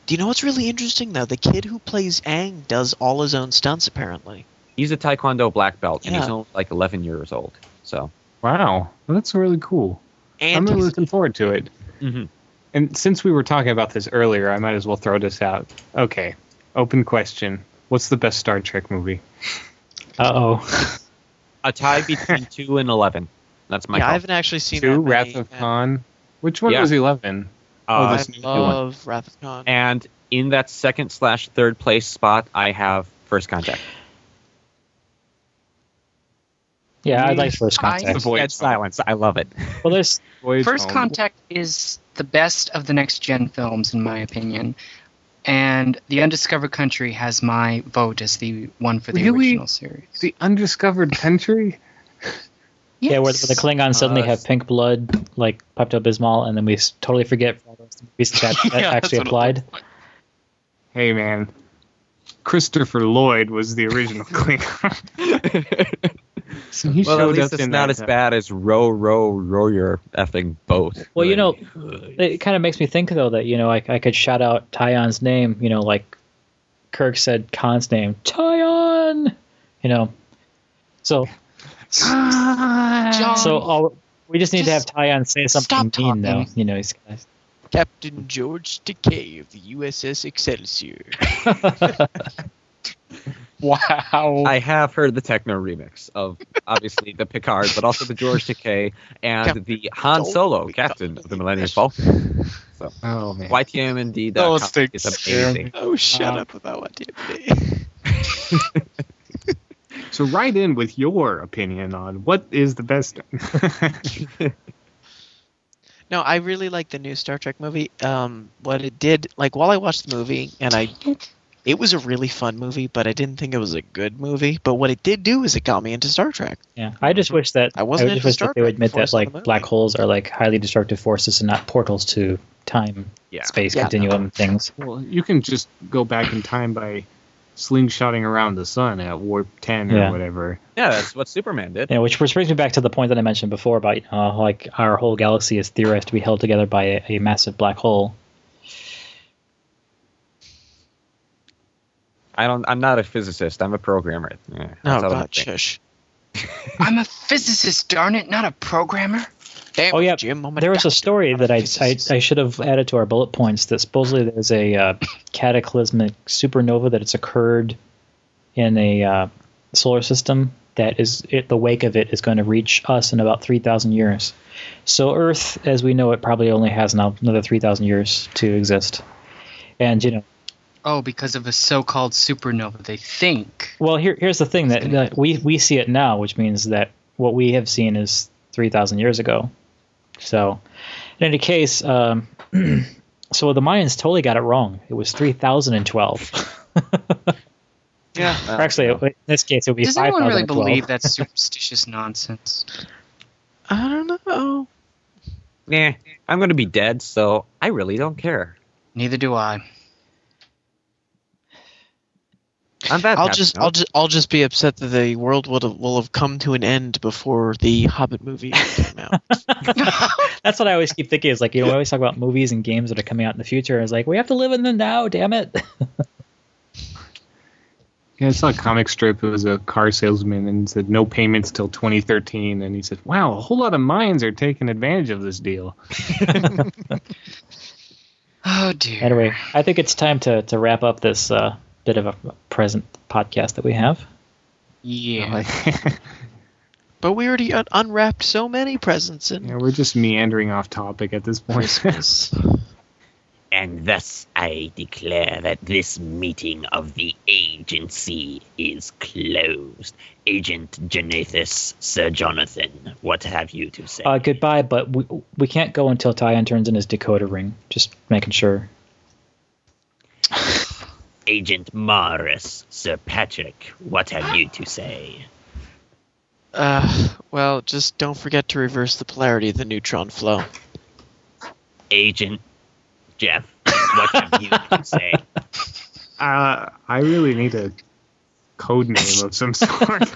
Do you know what's really interesting, though? The kid who plays Aang does all his own stunts, apparently. He's a Taekwondo black belt, and he's only like 11 years old, so. Wow, that's really cool. And I'm really looking forward to it. Mm-hmm. And since we were talking about this earlier, I might as well throw this out. Okay, open question. What's the best Star Trek movie? Uh-oh. A tie between 2 and 11. That's my call. I haven't actually seen 2, that Wrath of Khan. Which one was 11? I new love Wrath of Khan. And in that second/third place spot, I have First Contact. Yeah, I like First I- Contact. Voyage Dead silence. I love it. Well, there's Voyage First Home. Contact is the best of the next gen films, in my opinion. And The Undiscovered Country has my vote as the one for the Really? original series. The Undiscovered Country? yeah, where the Klingons suddenly have pink blood, like Pepto-Bismol, and then we totally forget for all those movies that Yeah, actually that's what it applied. Hey, man. Christopher Lloyd was the original Klingon. So he Well, at showed least up it's in not that, as bad as row your effing boat. Well, it kind of makes me think, though, that, I could shout out Tyon's name, like Kirk said Khan's name, Tyon! So, John, we just need to have Just Tyon say something stop mean, though. talking. He's Captain George Takei of the USS Excelsior. wow. I have heard the techno remix of obviously the Picard, but also the George Takei and Captain the Han Solo, Don't captain become of the Millennium Falcon. So Oh, man. YTMND.com is amazing. Oh, shut up about what you So write in with your opinion on what is the best. No, I really like the new Star Trek movie. What it did, like, while I watched the movie, it was a really fun movie, but I didn't think it was a good movie. But what it did do is it got me into Star Trek. Yeah, I just wish that I wasn't into Star they would Trek admit before I that saw the like movie. black holes are like highly destructive forces and not portals to time, Yeah. space, Yeah. continuum things. Well, you can just go back in time by slingshotting around the sun at warp 10 or Yeah. whatever. Yeah, that's what Superman did. Which brings me back to the point that I mentioned before about like our whole galaxy is theorized to be held together by a massive black hole. I'm not a physicist. I'm a programmer. Yeah, Oh, that's all I God, think. shush. I'm a physicist, darn it, not a programmer. Damn, Oh yeah, Jim, I'm there was a doctor, story not a that I physicist. should have added to our bullet points that supposedly there's a cataclysmic supernova that has occurred in a solar system that the wake of it is going to reach us in about 3,000 years. So Earth, as we know it, probably only has now another 3,000 years to exist. And Oh, because of a so-called supernova, they think. well, here's the thing that we see it now, which means that what we have seen is 3,000 years ago. So, in any case, so the Mayans totally got it wrong. It was 3012. Yeah. Or actually, in this case, it would be Does anyone really 5012. believe that's superstitious nonsense? I don't know. Nah, I'm going to be dead, so I really don't care. Neither do I. I'm that I'll happy, just, no? I'll just be upset that the world will have come to an end before the Hobbit movie came out. That's what I always keep thinking. Is like, we always talk about movies and games that are coming out in the future. It's like we have to live in the now. Damn it. Yeah, I saw a comic strip. It was a car salesman and said no payments till 2013. And he said, wow, a whole lot of Mayans are taking advantage of this deal. Oh, dear. Anyway, I think it's time to wrap up this bit of a present podcast that we have. Yeah. But we already unwrapped so many presents in Yeah, we're just meandering off topic at this point. Christmas. And thus I declare that this meeting of the agency is closed. Agent Jonathas, Sir Jonathan, what have you to say? Goodbye, but we can't go until Tyon turns in his decoder ring. Just making sure. Agent Morris, Sir Patrick, what have you to say? Well, just don't forget to reverse the polarity of the neutron flow. Agent Jeff, what have you to say? I really need a code name of some sort.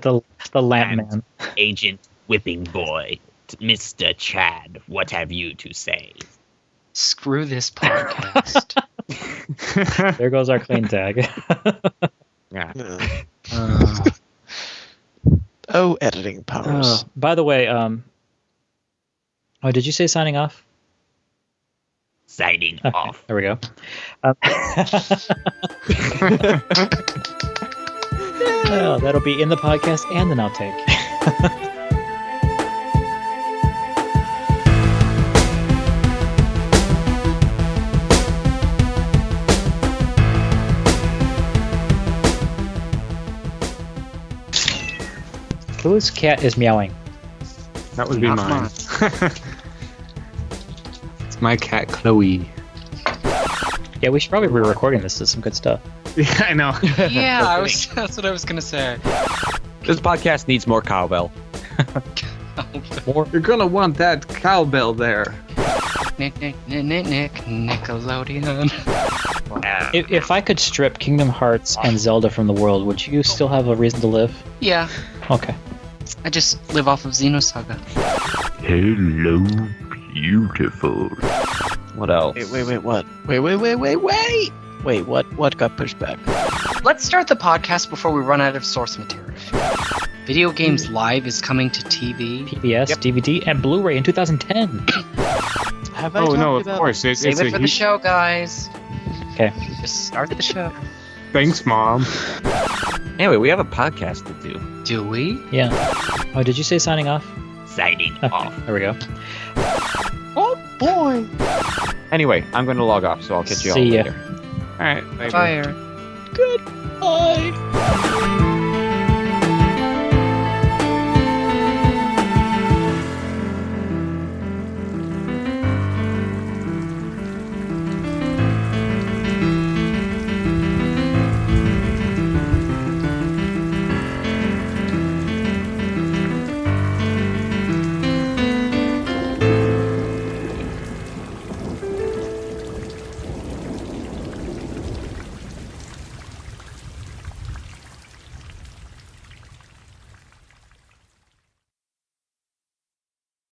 the lamp man. Agent Whipping Boy, Mr. Chad, what have you to say? Screw this podcast. There goes our clean tag. Yeah. Oh, editing powers. By the way, did you say signing off? Signing Okay, off. there we go. Well, that'll be in the podcast and an outtake. Whose cat is meowing? That would be Not mine. mine. It's my cat, Chloe. Yeah, we should probably be recording this. This is some good stuff. Yeah, I know. Yeah, that's what I was gonna say. This podcast needs more cowbell. You're gonna want that cowbell there. Nickelodeon. If I could strip Kingdom Hearts and Zelda from the world, would you still have a reason to live? Yeah, Okay. I just live off of Xenosaga. Hello, beautiful. What else? Wait, what? Wait, what got pushed back? Let's start the podcast before we run out of source material. Video Games Live is coming to TV. PBS, DVD, and Blu-ray in 2010. Have I Oh, talked no, of about... course. Save it for the show, guys. Okay. Just start the show. Thanks, Mom. Anyway, we have a podcast to do. Do we? Yeah. Oh, did you say signing off? Signing Okay, off. there we go. Oh, boy! Anyway, I'm going to log off, so I'll catch you all See ya. later. All right. Later. Fire. Goodbye!